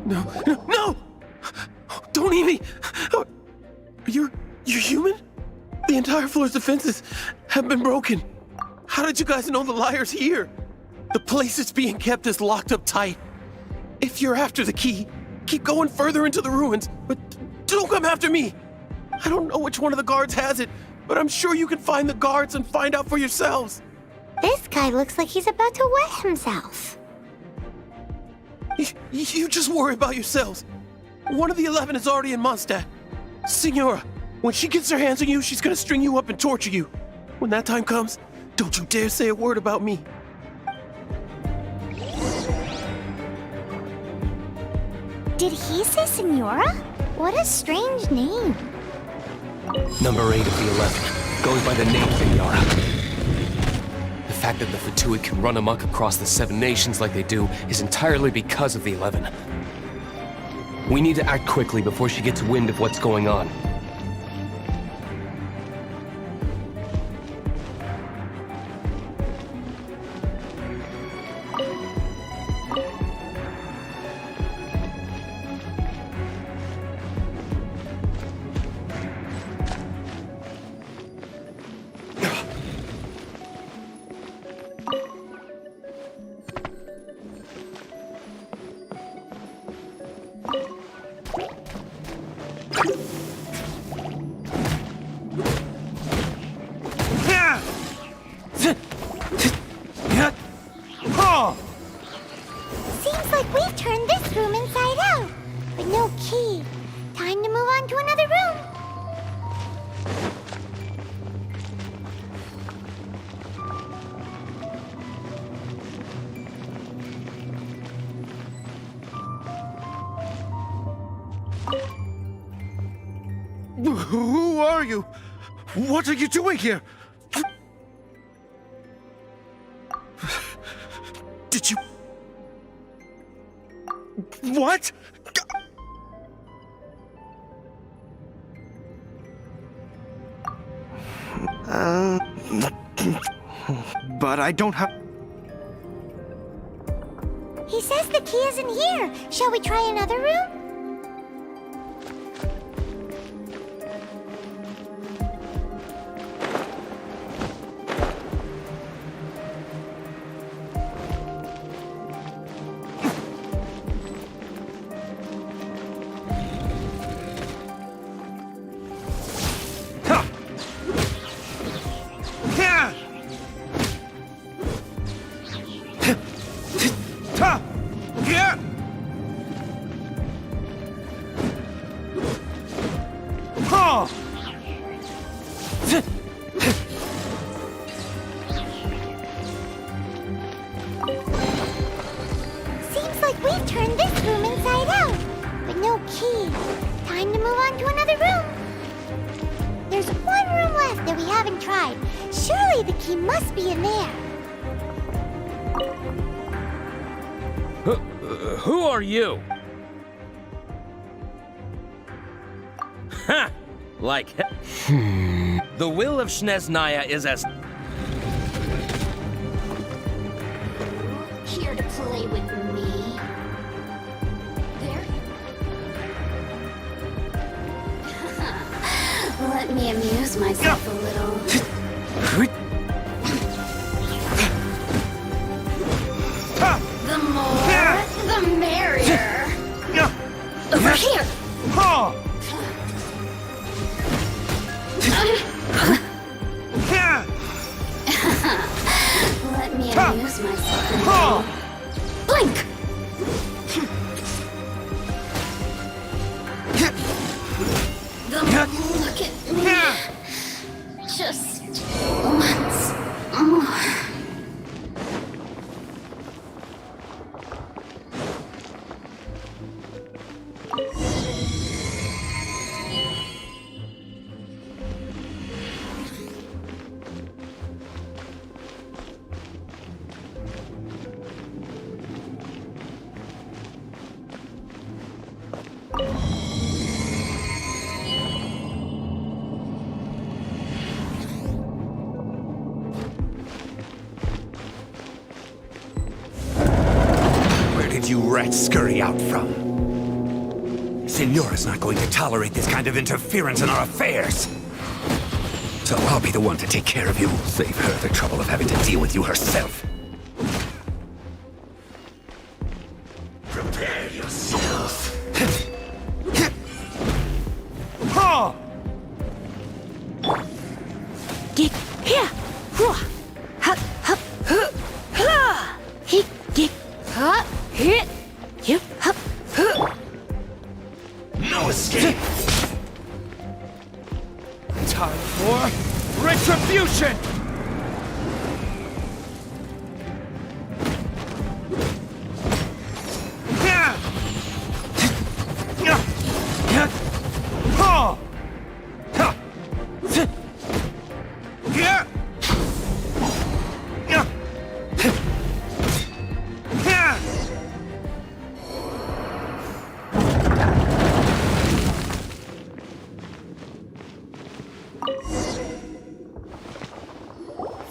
No, no, no! Don't eat me! You're human? The entire floor's defenses have been broken. How did you guys know the liar's here? The place it's being kept is locked up tight. If you're after the key, keep going further into the ruins, but don't come after me. I don't know which one of the guards has it, but I'm sure you can find the guards and find out for yourselves. This guy looks like he's about to wet himself. You just worry about yourselves. One of the 11 is already in Mondstadt. Signora, when she gets her hands on you, she's gonna string you up and torture you. When that time comes, don't you dare say a word about me. Did he say Signora? What a strange name. Number 8 of the 11 goes by the name Signora. The fact that the Fatui can run amok across the 7 nations like they do is entirely because of the 11. We need to act quickly before she gets wind of what's going on. Seems like we've turned this room inside out, but no key. Time to move on to another room. Who are you? What are you doing here? Did you... What? But I don't have... He says the key isn't here. Shall we try another room? Seems like we've turned this room inside out, but no key. Time to move on to another room. There's one room left that we haven't tried. Surely the key must be in there. Who are you? Ha! Like... The will of Shneznaya is as... Here to play with me. There. Let me amuse myself a little. The more, the merrier. Over here. Let me amuse myself a little. Blink! Look at me. Just once more. you rats scurry out from. Senora's not going to tolerate this kind of interference in our affairs. So I'll be the one to take care of you. Save her the trouble of having to deal with you herself. Prepare yourself. Ha! Get here! Ha! Ha! Ha! Ha! He get ha! Hit! Yep! Ha! Ha! No escape! Time for retribution!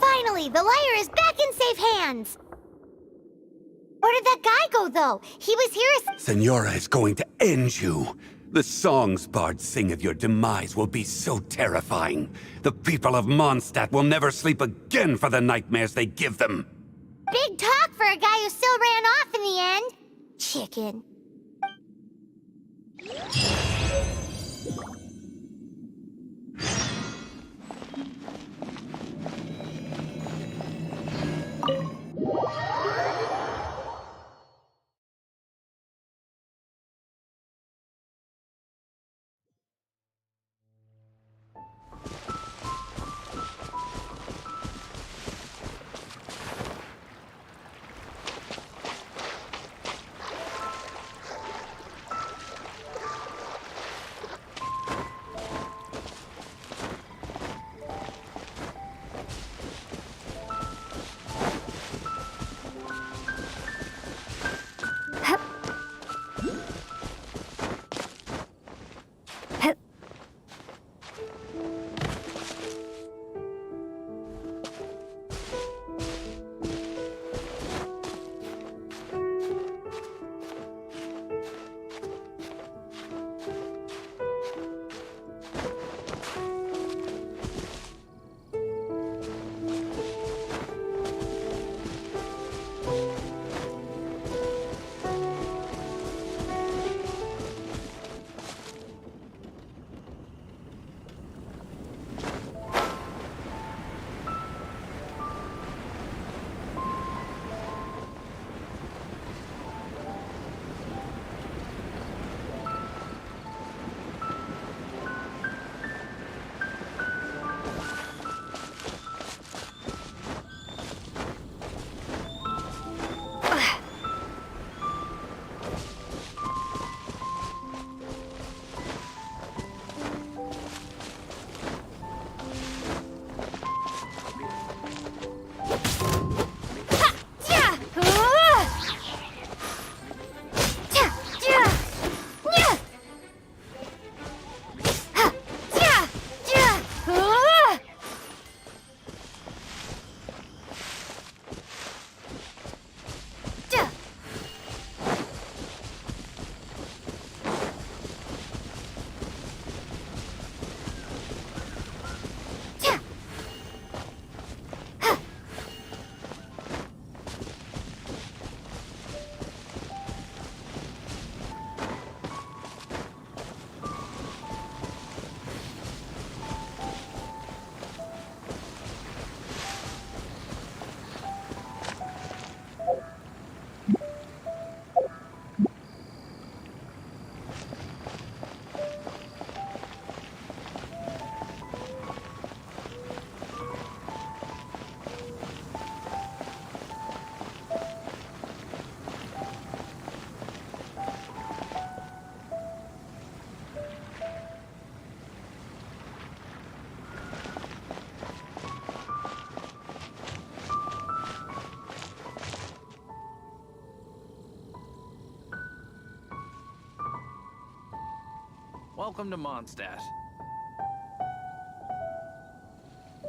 Finally, the lyre is back in safe hands! Where did that guy go, though? He was here Senora is going to end you. The songs bards sing of your demise will be so terrifying. The people of Mondstadt will never sleep again for the nightmares they give them. Big talk for a guy who still ran off in the end. Chicken. Welcome to Mondstadt.